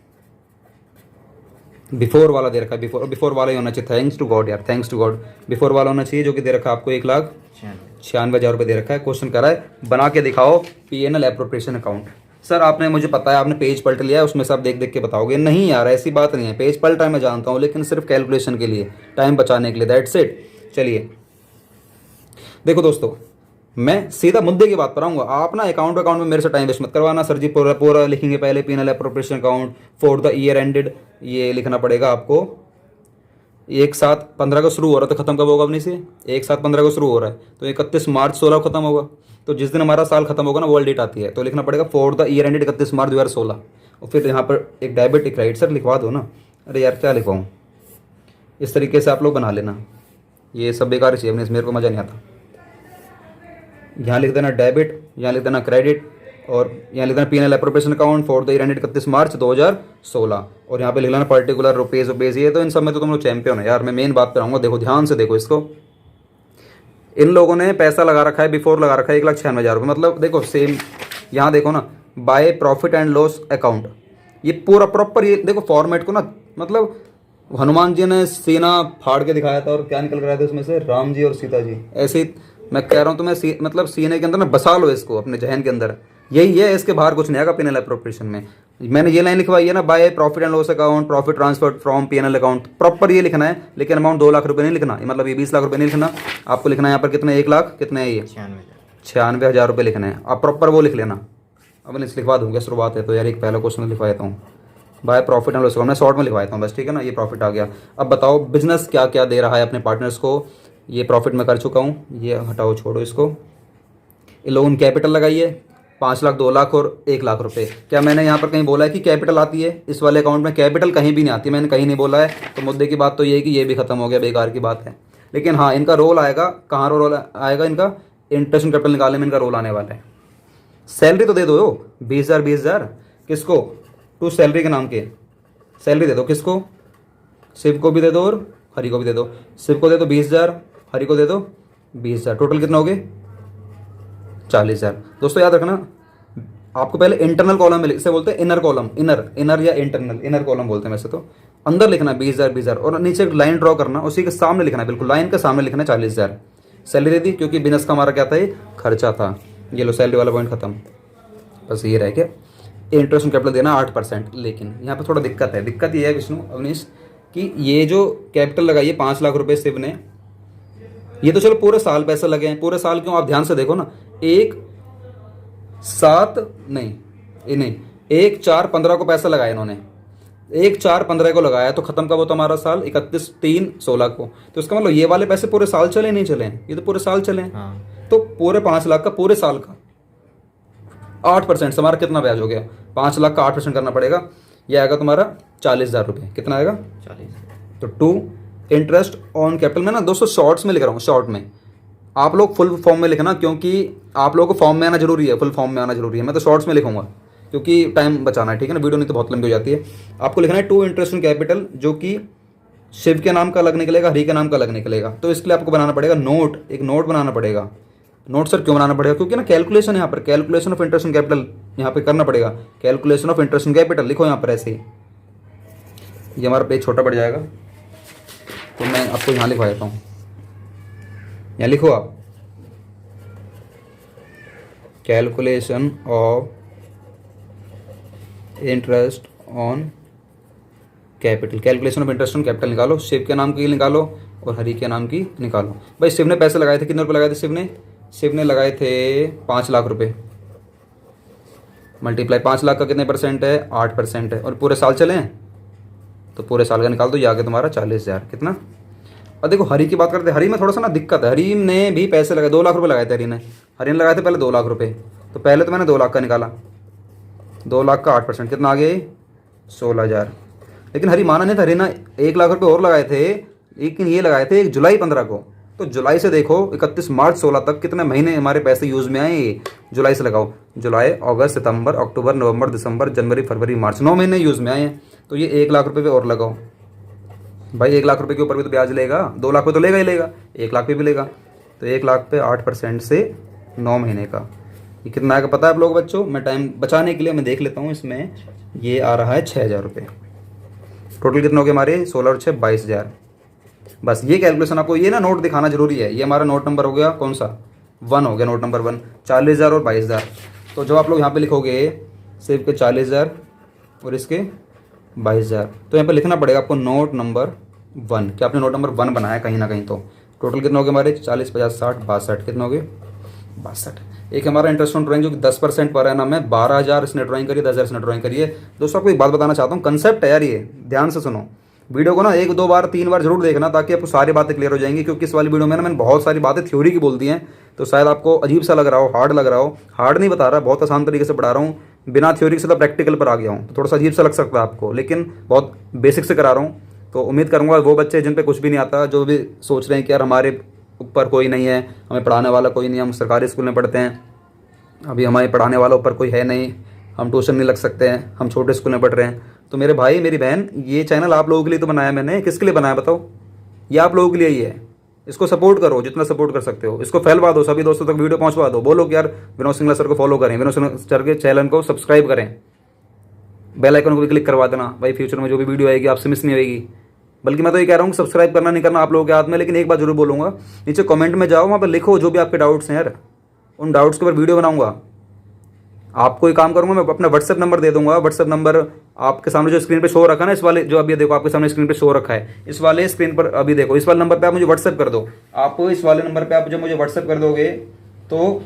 Speaker 1: बिफोर वाला दे रखा है, बिफोर वाला ही होना चाहिए। थैंक्स टू गॉड यार, थैंक्स टू गॉड, बिफोर वाला होना चाहिए, जो कि दे रखा है आपको 1,96,000 रुपये दे रखा है। क्वेश्चन कर रहा है बना के दिखाओ पीएनएल एप्रोप्रिएशन अकाउंट। सर आपने, मुझे पता है आपने पेज पलट लिया है, उसमें सब देख देख के बताओगे। नहीं यार ऐसी बात नहीं है, पेज पलटा मैं जानता हूँ, लेकिन सिर्फ कैलकुलेशन के लिए, टाइम बचाने के लिए, दैट्स इट। चलिए देखो दोस्तों, मैं सीधा मुद्दे की बात पर आऊँगा। आप ना अकाउंट में मेरे से टाइम वेस्ट मत करवाना। सर जी पूरा लिखेंगे पहले PNL appropriation account for the year ended, ये लिखना पड़ेगा आपको। 1/7/15 को शुरू हो रहा है तो खत्म कब होगा अपनी से? 1/7/15 को शुरू हो रहा है तो 31 मार्च 16 को खत्म होगा। तो जिस दिन हमारा साल खत्म होगा ना वो डेट आती है, तो लिखना पड़ेगा फॉर द ईयर एंडेड 31 मार्च 2016। और फिर यहाँ पर एक डेबिट एक क्रेडिट। सर लिखवा दो ना। अरे यार क्या लिखवाऊँ, इस तरीके से आप लोग बना लेना, ये सब बेकार चाहिए अपने, मेरे को मज़ा नहीं आता। यहाँ लिख देना डेबिट, यहाँ लिख देना क्रेडिट, और यहाँ लिख देना P&L appropriation account for the year ended 31 मार्च 2016, और यहाँ पे लिख लेना पर्टिकुलर रुपीज़ रुपीज़। ये तो इन सब में तो तुम लोग चैंपियन है यार। मैं मेन बात पर आऊँगा, देखो ध्यान से देखो इसको। इन लोगों ने पैसा लगा रखा है, बिफोर लगा रखा है 1,96,000 रुपये। मतलब देखो सेम, यहाँ देखो ना, by profit and loss account, ये पूरा प्रॉपर, ये देखो फॉर्मेट को ना, मतलब हनुमान जी ने सीना फाड़ के दिखाया था और क्या निकल रहा था उसमें से, राम जी और सीता जी। ऐसे ही मैं कह रहा हूँ तुम्हें, मतलब सीने के अंदर ना बसा लो इसको अपने जहन के अंदर, यही है, इसके बाहर कुछ नहीं आएगा P&L एप्रोप्रिएशन में। मैंने ये लाइन लिखवाई है ना, by profit and loss account profit transfer from P&L account, proper ये लिखना है। लेकिन अमाउंट 2 लाख रुपये नहीं लिखना, मतलब ये 20 लाख रुपये नहीं लिखना, आपको लिखना है यहाँ पर कितने, 1 लाख कितने है, ये 96,000 रुपये लिखना है। आप प्रॉपर वो लिख लेना। अब मैं लिखवा दूँगा, शुरुआत है तो यार एक पहला क्वेश्चन लिखवा देता हूँ। By profit and loss account मैं शॉर्ट में लिखवाता हूँ बस, ठीक है ना। ये प्रॉफिट आ गया। अब बताओ बिजनेस क्या क्या दे रहा है अपने पार्टनर्स को। ये प्रॉफिट में कर चुका हूँ, ये हटाओ छोड़ो इसको। इन लोगों ने कैपिटल लगाई है 5 लाख, 2 लाख और 1 लाख रुपए। क्या मैंने यहाँ पर कहीं बोला है कि कैपिटल आती है इस वाले अकाउंट में? कैपिटल कहीं भी नहीं आती, मैंने कहीं नहीं बोला है। तो मुद्दे की बात तो ये है कि ये भी खत्म हो गया, बेकार की बात है। लेकिन हाँ, इनका रोल आएगा, कहाँ रोल आएगा इनका, इंटरेस्ट कैपिटल निकालने में इनका रोल आने वाला है। सैलरी तो दे दो 20,000 किसको, टू सैलरी के नाम के सैलरी दे दो। किसको? शिव को भी दे दो और हरि को भी दे दो। शिव को दे दो 20,000, हरि को दे दो 20,000, टोटल कितना हो गए 40,000। दोस्तों याद रखना, आपको पहले इंटरनल कॉलम में इसे बोलते हैं इनर कॉलम, इनर या इंटरनल, इनर कॉलम बोलते हैं वैसे तो। अंदर लिखना 20,000 और नीचे एक लाइन ड्रॉ करना, उसी के सामने लिखना है, बिल्कुल लाइन के सामने लिखना 40,000। सैलरी दे दी क्योंकि बिजनेस का हमारा क्या था, ये खर्चा था। ये लो सैलरी वाला पॉइंट खत्म। बस ये रह गया। इंटरेस्ट कैपिटल देना 8%। लेकिन यहाँ पे थोड़ा दिक्कत है। दिक्कत ये है विष्णु अवनीश कि ये जो कैपिटल लगाई है 5 लाख रुपए शिव ने, ये तो चलो पूरे साल पैसे लगे हैं। पूरे साल क्यों, आप ध्यान से देखो ना, 1/4/15 को पैसा लगाया इन्होंने, 1/4/15 को लगाया। तो खत्म कब होता हमारा साल, 31/3/16 को। तो इसका मतलब ये वाले पैसे पूरे साल चले नहीं चले, ये तो पूरे साल चले। तो पूरे 5 लाख का पूरे साल का 8% से हमारा कितना ब्याज हो गया, 5 लाख का 8% करना पड़ेगा। यह आएगा तुम्हारा 40,000 रुपये। कितना आएगा 40। तो टू इंटरेस्ट ऑन कैपिटल में ना दोस्तों शॉर्ट्स में लिख रहा हूँ, शॉर्ट में। आप लोग फुल फॉर्म में लिखना, क्योंकि आप लोगों को फॉर्म में आना जरूरी है, फुल फॉर्म में आना जरूरी है। मैं तो शॉर्ट्स में लिखूंगा क्योंकि टाइम बचाना है, ठीक है ना, वीडियो नहीं तो बहुत लंबी हो जाती है। आपको लिखना है टू इंटरेस्ट ऑन कैपिटल, जो कि शिव के नाम का अलग निकलेगा, हरि के नाम का अलग निकलेगा। तो इसके लिए आपको बनाना पड़ेगा नोट, एक नोट बनाना पड़ेगा। नोट सर क्यों बनाना पड़ेगा, क्योंकि ना कैलकुलेशन यहाँ पर, calculation of interest on capital यहाँ पे करना पड़ेगा। Calculation of interest on capital लिखो यहाँ पर ऐसे ही। ये हमारा पेज छोटा पड़ जाएगा, तो मैं आपको यहाँ लिखवा देता हूँ। यहाँ लिखो आप, calculation of interest on capital, calculation of interest on capital निकालो। शिव के नाम की निकालो और हरि के नाम की निकालो। भाई शिव ने पैसे लगाए थे, कितने रुपए लगाए थे शिव ने लगाए थे 5 लाख रुपए। मल्टीप्लाई 5 लाख का कितने परसेंट है, 8% है। और पूरे साल चले हैं तो पूरे साल का निकाल दो, ये आगे तुम्हारा 40,000। कितना? और देखो हरि की बात करते हैं, हरि में थोड़ा सा ना दिक्कत है। हरि ने भी पैसे लगाए, 2 लाख रुपए लगाए थे हरि ने लगाए थे पहले 2 लाख रुपए। तो पहले तो मैंने 2 लाख का निकाला, 2 लाख का 8% कितना आ गया 16,000। लेकिन हरि माना नहीं था, हरि ना 1 लाख रुपए और लगाए थे, लेकिन ये लगाए थे 1 जुलाई 15 को। तो जुलाई से देखो 31 मार्च 16 तक कितने महीने हमारे पैसे यूज़ में आए। जुलाई से लगाओ, जुलाई अगस्त सितंबर अक्टूबर नवंबर दिसंबर जनवरी फरवरी मार्च, 9 महीने यूज़ में आए हैं। तो ये 1 लाख रुपए पे और लगाओ भाई। 1 लाख रुपए के ऊपर भी तो ब्याज लेगा, 2 लाख पे तो लेगा ही लेगा, 1 लाख पे भी लेगा। तो 1 लाख पे 8% से 9 महीने का ये कितना आएगा पता है आप लोग बच्चों? मैं टाइम बचाने के लिए मैं देख लेता हूँ इसमें। ये आ रहा है 6,000 रुपये। टोटल कितना हो गया हमारे, 16 और 6 22,000। बस ये कैलकुलेशन आपको ये ना नोट दिखाना जरूरी है। ये हमारा नोट नंबर हो गया कौन सा, 1 हो गया, नोट नंबर 1। 40,000 और 22,000। तो जब आप लोग यहाँ पे लिखोगे सिर्फ के 40,000 और इसके 22,000, तो यहाँ पे लिखना पड़ेगा आपको नोट नंबर 1। क्या आपने नोट नंबर 1 बनाया कहीं ना कहीं? तो टोटल कितना हो गया हमारे, 40 50 60 62, कितना हो गए 62। एक हमारा इंटरेस्ट ऑन ड्राइंग जो कि 10% पर है ना, मैं 12,000 इसने ड्राइंग करी, 10,000 इसने ड्राइंग करी है। दोस्तों आपको एक बात बताना चाहता हूँ, कंसेप्ट है यार, ये ध्यान से सुनो। वीडियो को ना 1-2 बार 3 बार जरूर देखना, ताकि आपको सारी बातें क्लियर हो जाएंगी। क्योंकि इस वाली वीडियो में ना मैंने बहुत सारी बातें थ्योरी की बोल दी हैं, तो शायद आपको अजीब सा लग रहा हो, हार्ड लग रहा हो। हार्ड नहीं बता रहा, बहुत आसान तरीके से पढ़ा रहा हूँ, बिना थ्योरी से तो प्रैक्टिकल पर आ गया हूँ, तो थोड़ा सा अजीब सा लग सकता है आपको, लेकिन बहुत बेसिक से करा रहा हूँ। तो उम्मीद करूँगा वो बच्चे जिन पे कुछ भी नहीं आता, जो भी सोच रहे हैं कि यार हमारे ऊपर कोई नहीं है, हमें पढ़ाने वाला कोई नहीं, हम सरकारी स्कूल में पढ़ते हैं, अभी हमारे पढ़ाने वाला ऊपर कोई है नहीं, हम ट्यूशन नहीं लग सकते हैं, हम छोटे स्कूल में पढ़ रहे हैं, तो मेरे भाई मेरी बहन, ये चैनल आप लोगों के लिए तो बनाया मैंने। किसके लिए बनाया बताओ? ये आप लोगों के लिए ही है। इसको सपोर्ट करो जितना सपोर्ट कर सकते हो, इसको फैलवा दो, सभी दोस्तों तक वीडियो पहुंचवा दो। बोलो कि यार विनोद सिंगला सर को फॉलो करें, विनोद सिंगला सर के चैनल को सब्सक्राइब करें, बेल आइकन को भी क्लिक करवा देना भाई, फ्यूचर में जो भी वीडियो आएगी आपसे मिस नहीं होगी। बल्कि मैं तो ये कह रहा हूँ सब्सक्राइब करना नहीं करना आप लोगों के हाथ में, लेकिन एक बात जरूर बोलूँगा, नीचे कमेंट में जाओ, वहाँ पर लिखो जो भी आपके डाउट्स हैं यार, उन डाउट्स के ऊपर वीडियो बनाऊंगा। आपको एक काम करूंगा, मैं अपना व्हाट्सएप नंबर दे दूंगा। व्हाट्सएप नंबर आपके सामने जो स्क्रीन पे शो रखा है ना, इस वाले जो अभी देखो आपके सामने स्क्रीन पे शो रखा है, इस वाले स्क्रीन पर अभी देखो, इस वाले नंबर पे आप मुझे व्हाट्सएप कर दो। आप इस वाले नंबर पे आप जब मुझे व्हाट्सएप कर दोगे तो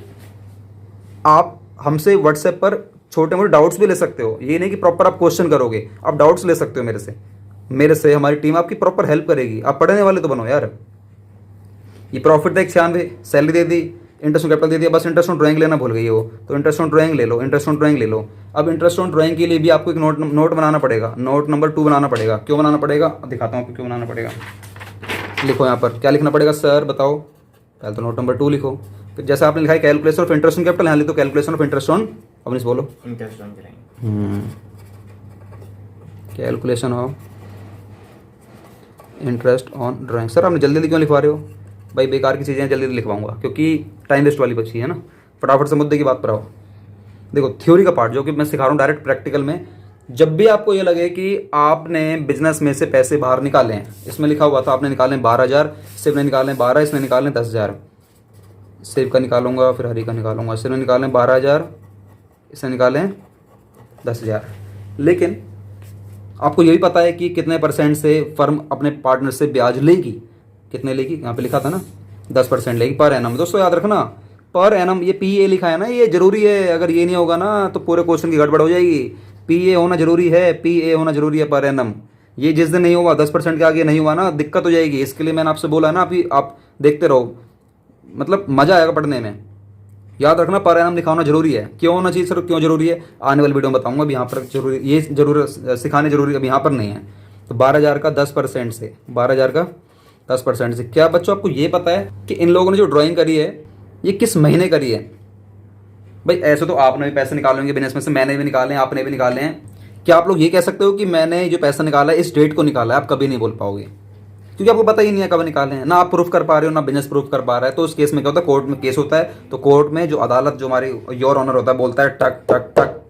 Speaker 1: आप हमसे व्हाट्सएप पर छोटे मोटे डाउट्स भी ले सकते हो। ये नहीं कि प्रॉपर आप क्वेश्चन करोगे, आप डाउट्स ले सकते हो मेरे से हमारी टीम आपकी प्रॉपर हेल्प करेगी। आप पढ़ने वाले तो बनो यार। ये प्रॉफिट था 96, सैलरी दे दी, इंटरेस्ट ऑन कैपिटल दे दिया, बस इंटरेस्ट ऑन ड्राइंग लेना भूल गई वो, तो इंटरेस्ट ऑन ड्राइंग ले लो, इंटरेस्ट ऑन ड्राइंग ले लो। अब इंटरेस्ट ऑन ड्राइंग के लिए भी आपको एक नोट बनाना पड़ेगा, नोट नंबर 2 बनाना पड़ेगा। क्यों बनाना पड़ेगा दिखाता हूँ आपको क्यों बनाना पड़ेगा। लिखो यहाँ पर क्या लिखना पड़ेगा सर बताओ। पहले तो नोट नंबर 2 लिखो, फिर जैसे आपने लिखा है calculation of interest on capital, यहाँ लिखो तो कैलकुलेशन ऑफ इंटरेस्ट ऑन, अपने से बोलो,
Speaker 2: interest on drawing,
Speaker 1: calculation of interest on drawing. Sir आपने जल्दी जल्दी क्यों लिखवा रहे हो भाई? बेकार की चीज़ें जल्दी जल्दी लिखवाऊंगा क्योंकि टाइम वेस्ट वाली बच्ची है ना। फटाफट से मुद्दे की बात पर आओ। देखो थ्योरी का पार्ट जो कि मैं सिखा रहा हूँ डायरेक्ट प्रैक्टिकल में, जब भी आपको ये लगे कि आपने बिजनेस में से पैसे बाहर निकाले हैं, इसमें लिखा हुआ था आपने निकाले 12,000, सिर्फ ने निकाले 12, इसने निकाले 10,000, सेब का निकालूंगा फिर हरी का निकालूंगा, सिर्फ ने निकाले 12,000, इसने निकाले 10,000। लेकिन आपको ये भी पता है कि कितने परसेंट से फर्म अपने पार्टनर से ब्याज लेगी, कितने लेगी, यहाँ पे लिखा था ना 10% लेगी पर एनम। दोस्तों याद रखना पर एनम, ये पी ए लिखा है ना, ये जरूरी है। अगर ये नहीं होगा ना तो पूरे क्वेश्चन की गड़बड़ हो जाएगी। पी ए होना जरूरी है, पी ए होना जरूरी है पर एनम। ये जिस दिन नहीं होगा 10% के आगे नहीं हुआ ना, दिक्कत हो जाएगी। इसके लिए मैंने आपसे बोला ना, अभी आप देखते रहो, मतलब मजा आएगा पढ़ने में। याद रखना पर एनम लिखा होना जरूरी है। क्यों होना चाहिए सर, क्यों जरूरी है, आने वाली वीडियो में बताऊंगा। अभी यहाँ पर जरूरी, ये जरूर सिखाने जरूरी अभी यहाँ पर नहीं है। तो 12,000 का 10% से, 12,000 का 10% से, क्या बच्चों आपको ये पता है कि इन लोगों ने जो ड्राइंग करी है ये किस महीने करी है? भाई ऐसे तो आपने भी पैसे निकाले होंगे बिजनेस में से, मैंने भी निकाले हैं, आपने भी निकाले हैं। क्या आप लोग ये कह सकते हो कि मैंने जो पैसा निकाला है इस डेट को निकाला है? आप कभी नहीं बोल पाओगे क्योंकि आपको पता ही नहीं है कब निकाले हैं। ना आप प्रूफ कर पा रहे हो, ना बिजनेस प्रूफ कर पा रहा है। तो उस केस में क्या होता है, कोर्ट में केस होता है, तो कोर्ट में जो अदालत जो हमारी योर ऑनर होता है बोलता है टक टक टक,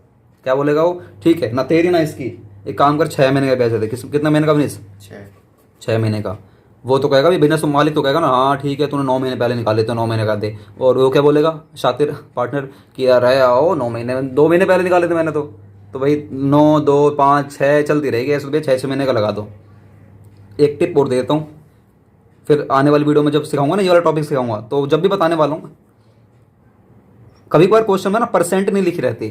Speaker 1: क्या बोलेगा वो, ठीक है ना तेरी ना इसकी, एक काम कर 6 महीने का ब्याज दे। कितना महीने का बिजनेस? 6 महीने का। वो तो कहेगा, बिजनेस मालिक तो कहेगा ना हाँ ठीक है तूने 9 महीने पहले निकाले तो 9 महीने का दे। और वो क्या बोलेगा शातिर पार्टनर कि यार है आओ 9 महीने 2 महीने पहले निकाले थे मैंने तो भाई 9 2 5 6 चलती रहेगी ऐसे रुपये, 6 महीने का लगा दो। एक टिप और देता हूँ, फिर आने वाली वीडियो में जब सिखाऊंगा ना, ये वाला टॉपिक सिखाऊंगा तो जब भी बताने वाला हूँ, कभी कभार क्वेश्चन में ना परसेंट नहीं लिखी रहती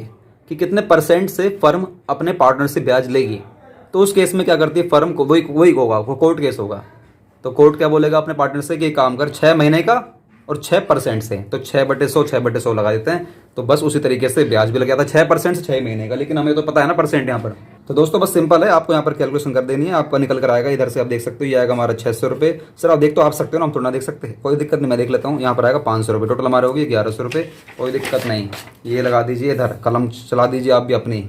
Speaker 1: कि कितने परसेंट से फर्म अपने पार्टनर से ब्याज लेगी। तो उस केस में क्या करती है फर्म को, वही होगा, वो कोर्ट केस होगा। तो कोर्ट क्या बोलेगा अपने पार्टनर से कि काम कर 6 महीने का और 6% से, तो 6/100 6/100 लगा देते हैं। तो बस उसी तरीके से ब्याज भी लग जाता है 6% से 6 महीने का। लेकिन हमें तो पता है ना परसेंट यहाँ पर। तो दोस्तों बस सिंपल है, आपको यहाँ पर कैलकुलेशन कर देनी है, आपका निकल कर आएगा। इधर से आप देख सकते हो ये आएगा हमारा 600 रुपये। सर आप देख तो आप सकते हो ना, हम थोड़ा देख सकते हैं, कोई दिक्कत नहीं, मैं देख लेता हूँ। यहाँ पर आएगा 500 रुपये, टोटल हमारे होगी 1100 रुपये, कोई दिक्कत नहीं। ये लगा दीजिए इधर, कलम चला दीजिए आप भी अपनी,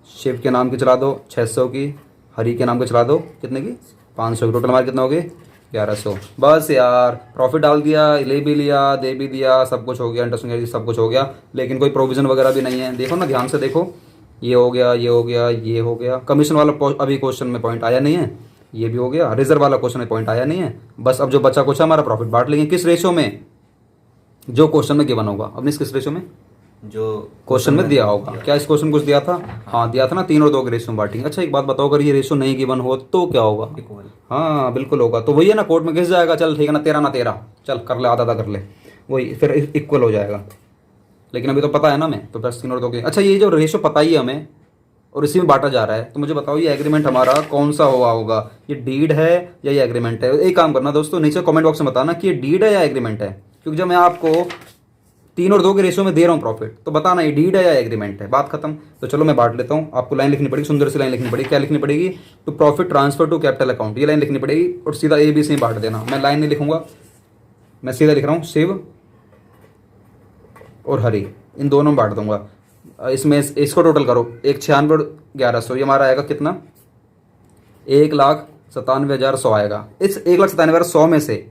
Speaker 1: शिव के नाम की चला दो 600 की, हरी के नाम की चला दो कितने की 500 की, टोटल हमारे कितना हो गए 1100। बस यार प्रॉफिट डाल दिया, ले भी लिया, दे भी दिया, सब कुछ हो गया, इंटरेस्ट सब कुछ हो गया, लेकिन कोई प्रोविजन वगैरह भी नहीं है। देखो ना ध्यान से देखो, ये हो गया, ये हो गया, ये हो गया। कमीशन वाला अभी क्वेश्चन में पॉइंट आया नहीं है, ये भी हो गया। रिजर्व वाला क्वेश्चन में पॉइंट आया नहीं है। बस अब जो बचा कुछ हमारा प्रॉफिट बांट लेंगे किस रेशो में, जो क्वेश्चन में गिवन होगा। अपने किस रेशो में, जो क्वेश्चन में दिया होगा। क्या इस क्वेश्चन कुछ दिया था? हाँ दिया था ना, 3 और 2 के रेशो में बांटेंगे। अच्छा एक बात बताओ, अगर ये रेशो नहीं गिवन हो तो क्या होगा? हाँ बिल्कुल होगा। तो वही है ना, कोर्ट में घिस जाएगा, चल ठीक है ना, 13 ना 13, चल कर ले, आधा कर ले, वही फिर इक्वल हो जाएगा। लेकिन अभी तो पता है ना हमें, तो बस 3 और 2 के। अच्छा ये जो रेशो पता ही है हमें, और इसी में बांटा जा रहा है। तो मुझे बताओ ये एग्रीमेंट हमारा कौन सा हुआ होगा, ये डीड है या ये एग्रीमेंट है। एक काम करना दोस्तों, नीचे कमेंट बॉक्स में बताना कि ये डीड है या एग्रीमेंट है, क्योंकि जब मैं आपको 3 और 2 के रेशियो में दे रहा हूँ प्रॉफिट, तो बताना ये डीड है या एग्रीमेंट है, बात खत्म। तो चलो मैं बांट लेता हूँ। आपको लाइन लिखनी पड़ेगी, सुंदर सी लाइन लिखनी पड़ेगी। क्या लिखनी पड़ेगी? To profit transfer to capital account, ये लाइन लिखनी पड़ेगी और सीधा ABC बांट देना। मैं लाइन नहीं लिखूंगा, मैं सीधा लिख रहा हूँ शिव और हरी, इन दोनों में बांट दूंगा। इसमें इसको टोटल करो, 1,96,1100, ये हमारा आएगा कितना? 1,97,100 आएगा। इस 1,97,100 में से,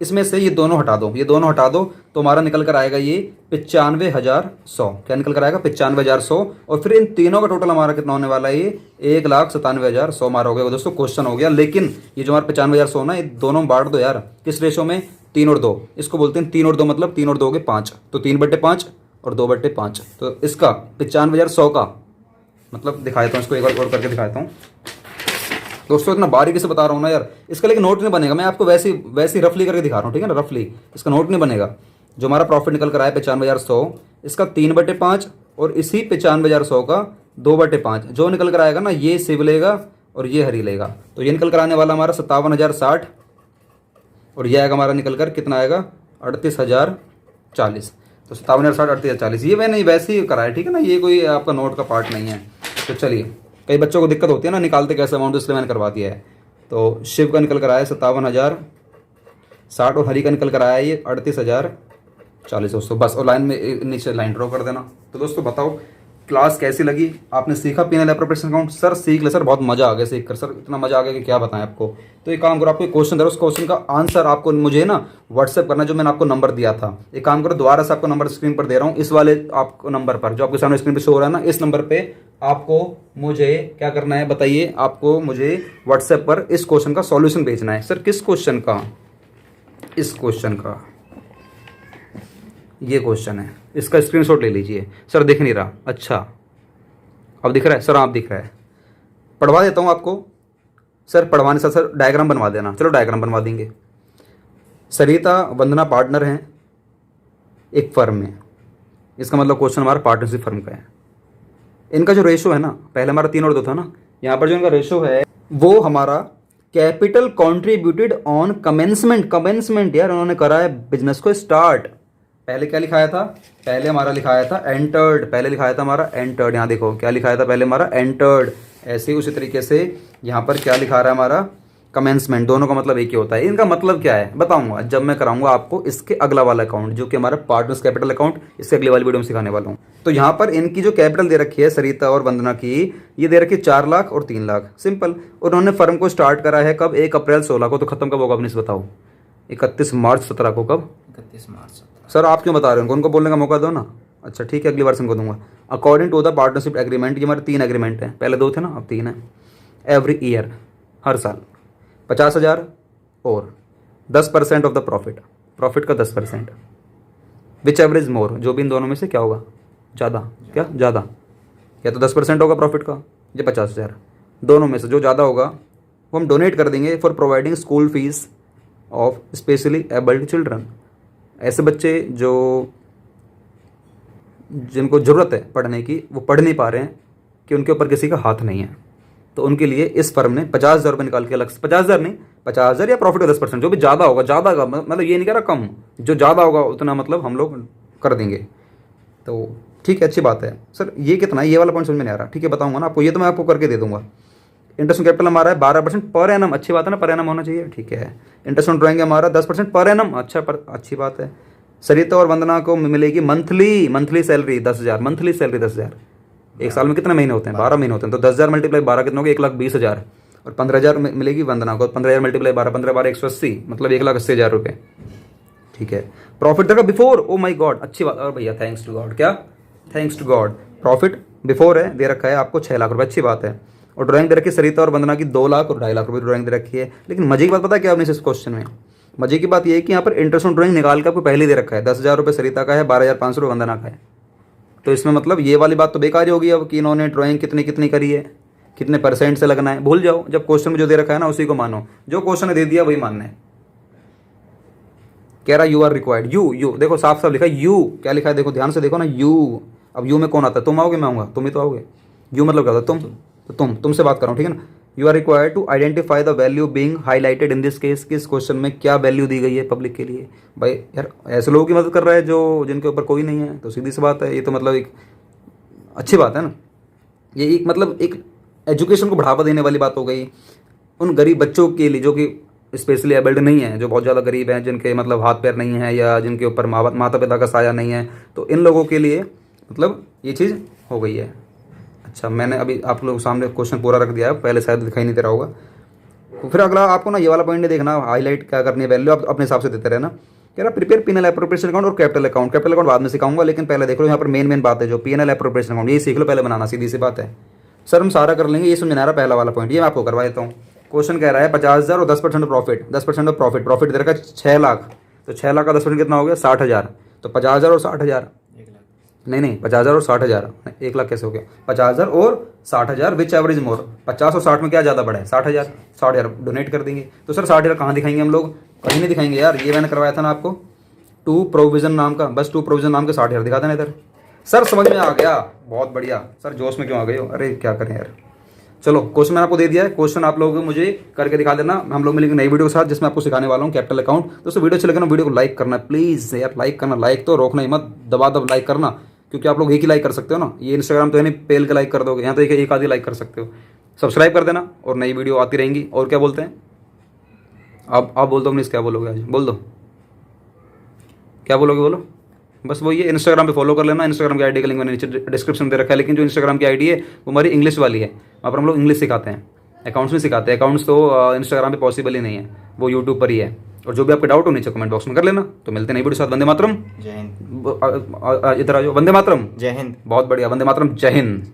Speaker 1: इसमें से ये दोनों हटा दो, ये दोनों हटा दो, तो हमारा निकल कर आएगा ये 95,100। क्या निकल कर आएगा? 95,100। और फिर इन तीनों का टोटल हमारा कितना होने वाला है? ये 1,97,100 हमारा हो गया दोस्तों। क्वेश्चन हो गया। लेकिन ये जो हमारा 95,100 ना, ये दोनों में बांट दो यार। किस रेशो में? 3 और 2। इसको बोलते हैं 3 और 2, मतलब 3 और 2 के 5, तो 3/5 और 2/5। तो इसका 95,100 का मतलब दिखा देता हूँ, इसको एक बार और करके दिखाता हूँ दोस्तों। इतना बारीकी से बता रहा हूँ ना यार, इसका लेकिन नोट नहीं बनेगा, मैं आपको वैसे ही रफली करके दिखा रहा हूँ, ठीक है ना, रफली। इसका नोट नहीं बनेगा। जो हमारा प्रॉफिट निकल कर आया 95,100, इसका 3/5 और इसी 95,100 का 2/5 जो निकल कर आएगा ना, ये शिव लेगा और ये हरी लेगा। तो ये निकल कर आने वाला हमारा 57,060 और ये आएगा हमारा निकल कर कितना आएगा? 38,040। तो 57,060, 38,040, ये मैंने वैसे ही कराया, ठीक है ना, ये कोई आपका नोट का पार्ट नहीं है। तो चलिए, कई बच्चों को दिक्कत होती है ना निकालते कैसे अमाउंट, इसलिए मैंने करवा दिया है। तो शिव का निकल कर आया 57,060 और हरी का निकल कर आया ये 38,040 दोस्तों, बस। और लाइन में नीचे लाइन ड्रॉ कर देना। तो दोस्तों बताओ क्लास कैसी लगी? आपने सीखा P&L एप्रोप्रिएशन अकाउंट? सर सीख ले सर, बहुत मज़ा आ गया सीख कर सर, इतना मज़ा आ गया कि क्या बताएं आपको। तो एक काम करो, आपको क्वेश्चन दे रहा, उस क्वेश्चन का आंसर आपको मुझे ना व्हाट्सएप करना, जो मैंने आपको नंबर दिया था। एक काम करो, दोबारा से आपको नंबर स्क्रीन पर दे रहा हूँ, इस वाले आपको नंबर पर जो आपके सामने स्क्रीन पर शो हो रहा है ना, इस नंबर पर आपको मुझे क्या करना है बताइए? आपको मुझे व्हाट्सएप पर इस क्वेश्चन का सॉल्यूशन भेजना है। सर किस क्वेश्चन का? इस क्वेश्चन का, ये क्वेश्चन है, इसका स्क्रीनशॉट ले लीजिए। सर दिख नहीं रहा, अच्छा अब दिख रहा है सर? आप दिख रहा है, पढ़वा देता हूँ आपको। सर पढ़वाने साथ सर डायग्राम बनवा देना। चलो डायग्राम बनवा देंगे। सरिता वंदना पार्टनर हैं एक फर्म में, इसका मतलब क्वेश्चन हमारा पार्टनरशिप फर्म का है। इनका जो रेशो है ना, पहले हमारा 3 और 2 था ना, यहाँ पर जो इनका रेशो है वो हमारा कैपिटल कॉन्ट्रीब्यूटेड ऑन कमेंसमेंट यार, उन्होंने करा है बिजनेस को स्टार्ट। पहले क्या लिखाया था? पहले हमारा लिखाया था एंटर्ड, पहले लिखाया था हमारा एंटर्ड। यहाँ देखो क्या लिखाया था पहले हमारा? एंटर्ड। ऐसे ही उसी तरीके से यहाँ पर क्या लिखा रहा है हमारा? कमेंसमेंट। दोनों का मतलब एक ही होता है। इनका मतलब क्या है बताऊंगा जब मैं कराऊंगा आपको इसके अगला वाला अकाउंट, जो कि हमारा पार्टनर्स कैपिटल अकाउंट, इसके अगली वाली वीडियो में सिखाने वाला हूँ। तो यहाँ पर इनकी जो कैपिटल दे रखी है सरिता और वंदना की, ये दे रखी है 4 लाख और 3 लाख, सिंपल। उन्होंने फर्म को स्टार्ट करा है कब? 1 अप्रैल 16 को। तो खत्म कब होगा अपने से बताओ? 31 मार्च 17 को। कब?
Speaker 2: 31 मार्च।
Speaker 1: सर आप क्यों बता रहे हो? उनको बोलने का मौका दो ना। अच्छा ठीक है, अगली बार से उनको दूंगा। According to the partnership agreement, ये हमारे 3 एग्रीमेंट हैं, पहले 2 थे ना, अब 3 है। एवरी ईयर, हर साल 50,000 और 10% ऑफ द प्रॉफिट का 10%, विच एवरेज मोर, जो भी इन दोनों में से क्या होगा? ज़्यादा। क्या ज़्यादा? या तो 10% होगा प्रॉफिट का, या 50,000, दोनों में से जो ज़्यादा होगा वो हम डोनेट कर देंगे for providing school fees of specially abled children. ऐसे बच्चे जो जिनको ज़रूरत है पढ़ने की, वो पढ़ नहीं पा रहे हैं कि उनके ऊपर किसी का हाथ नहीं है, तो उनके लिए इस फर्म ने 50,000 रुपये निकाल के अलग से, 50,000 नहीं, 50,000 या प्रॉफिट का 10%, जो भी ज़्यादा होगा, ज़्यादा का मतलब ये नहीं कह रहा कम, जो ज़्यादा होगा उतना मतलब हम लोग कर देंगे। तो ठीक है, अच्छी बात है। सर ये कितना है? ये वाला पॉइंट समझ में नहीं आ रहा। ठीक है बताऊंगा ना आपको, ये तो मैं आपको करके दे दूंगा। इंटरेस्ट कैपिटल हमारा है 12% पर एनम, अच्छी बात है ना, पर एनम होना चाहिए, ठीक है। इंटरेस्ट ऑन ड्राइंग हमारा 10% पर एनम, अच्छा, पर अच्छी बात है। सरिता और वंदना को मिलेगी मंथली सैलरी 10,000, मंथली सैलरी 10,000। एक साल में कितने महीने होते हैं? 12 महीने होते हैं, तो 10,000 मल्टीप्लाई 12 कितने हो गए? 1,20,000। और 15,000 मिलेगी वंदना को, 15,000 मल्टीप्लाई 12, 15 12 180, मतलब 1,80,000 रुपये, ठीक है। प्रॉफिट देखा बिफोर, ओ माई गॉड, अच्छी बात। और भैया थैंक्स टू गॉड, क्या thanks to God, profit before है, दे रखा है आपको 6 लाख रुपये, अच्छी बात है। और ड्राइंग दे रखी है सरिता और वंदना की 2 लाख और 2.5 लाख रुपये ड्राइंग दे रखी है। लेकिन मजे की बात पता है क्या आपने इस क्वेश्चन में? मजे की बात ये है कि यहाँ पर इंटरेस्ट ऑन ड्राइंग निकाल के आपको पहले दे रखा है, 10,000 रुपये सरिता का है, 12,500 रुपये वंदना का है। तो इसमें मतलब ये वाली बात तो बेकार ही होगी अब कि इन्होंने ड्राइंग कितनी कितनी करी है, कितने परसेंट से लगना है, भूल जाओ। जब क्वेश्चन में जो दे रखा है ना उसी को मानो, जो क्वेश्चन ने दे दिया वही मानना है। कह रहा यू आर रिक्वायर्ड, यू देखो साफ साफ लिखा है, यू क्या लिखा है देखो, ध्यान से देखो ना, यू। अब यू में कौन आता है? तुम आओगे, मैं आऊँगा? तुम ही तो आओगे। यू मतलब क्या होता है? तुम। तो तुमसे बात कर रहा हूँ, ठीक है ना। You are required to identify the value being highlighted in this case. किस क्वेश्चन में क्या वैल्यू दी गई है पब्लिक के लिए? भाई यार ऐसे लोगों की मदद कर रहा है जो जिनके ऊपर कोई नहीं है, तो सीधी सी बात है, ये तो मतलब एक अच्छी बात है ना। ये एक मतलब एक एजुकेशन को बढ़ावा देने वाली बात हो गई उन गरीब बच्चों के लिए जो कि स्पेशली एबल्ड नहीं है, जो बहुत ज़्यादा गरीब हैं, जिनके मतलब हाथ पैर नहीं है या जिनके ऊपर माता पिता का साया नहीं है, तो इन लोगों के लिए मतलब ये चीज़ हो गई है। अच्छा, मैंने अभी आप लोगों के सामने क्वेश्चन पूरा रख दिया है, पहले शायद दिखाई नहीं दे रहा होगा। तो फिर अगला आपको ना ये वाला पॉइंट नहीं देखना, हाईलाइट क्या करनी है, वैल्यू आप अपने हिसाब से देते रहना। कह रहा प्रिपेयर पीएनएल एप्रोप्रिएशन अकाउंट और कैपिटल अकाउंट। कैपिटल अकाउंट बाद में सिखाऊंगा, लेकिन पहले देख लो यहाँ पर मेन बात है जो पीएनएल एप्रोप्रिएशन अकाउंट, ये सीख लो पहले बनाना, सीधी सी बात है। सर हम सारा कर लेंगे, ये समझना रहा पहला वाला पॉइंट, ये मैं आपको करवा देता हूँ। क्वेश्चन कह रहा है 50,000 और 10% प्रॉफिट, 10% ऑफ प्रॉफिट दे रखा है 6 लाख, तो 6 लाख का 10% कितना हो गया? 60,000। तो 50,000 और 60,000,
Speaker 2: 1 लाख।
Speaker 1: नहीं 50,000 और 60,000, 1 लाख कैसे हो गया? 50,000 और 60,000, विच एवरेज मोर? 50 और 60 में क्या ज़्यादा बड़ा है? 60,000 डोनेट कर देंगे। तो सर 60,000 कहाँ दिखाएंगे हम लोग? कहीं नहीं दिखाएंगे यार, ये मैंने करवाया था ना आपको, टू प्रोविजन नाम का, बस टू प्रोविजन नाम के 60,000 दिखा देना इधर। सर समझ में आ गया, बहुत बढ़िया। सर जोश में क्यों आ गए हो? अरे क्या करें यार। चलो क्वेश्चन मैंने आपको दे दिया है, क्वेश्चन आप लोग मुझे करके दिखा देना। हम लोग मिलेंगे नई वीडियो के साथ जिसमें आपको सिखाने वाला हूँ कैपिटल अकाउंट। दोस्तों वीडियो अच्छी लगे ना, वीडियो को लाइक करना प्लीज़ यार, लाइक करना, लाइक तो रोकना ही मत, दबा लाइक करना, क्योंकि आप लोग एक ही लाइक कर सकते हो ना, ये इंस्टाग्राम तो है नहीं पेल के लाइक कर दोगे, यहाँ तो एक आधी लाइक कर सकते हो। सब्सक्राइब कर देना और नई वीडियो आती रहेंगी। और क्या बोलते हैं आप बोल दो मिस, क्या बोलोगे आज? बोल दो, क्या बोलोगे? बोलो। बस वही है, इंस्टाग्राम पे फॉलो कर लेना। इंस्टाग्राम की आईडी का लिंक मैंने नीचे डिस्क्रिप्शन दे रखा है, लेकिन जो इंस्टाग्राम की आईडी है वो हमारी इंग्लिश वाली है, वहाँ पर हम लोग इंग्लिश सिखाते हैं, अकाउंट्स में सिखाते हैं। अकाउंट्स तो इंस्टाग्राम पे पॉसिबल ही नहीं है, वो यूट्यूब पर ही है। और जो भी आपके डाउट हो नीचे कमेंट बॉक्स में कर लेना। तो मिलते हैं नई वीडियो के साथ। वंदे मातरम।
Speaker 2: जय हिंद।
Speaker 1: इधर आ जाओ। वंदे मातरम।
Speaker 2: जय हिंद।
Speaker 1: बहुत बढ़िया, वंदे मातरम, जय हिंद।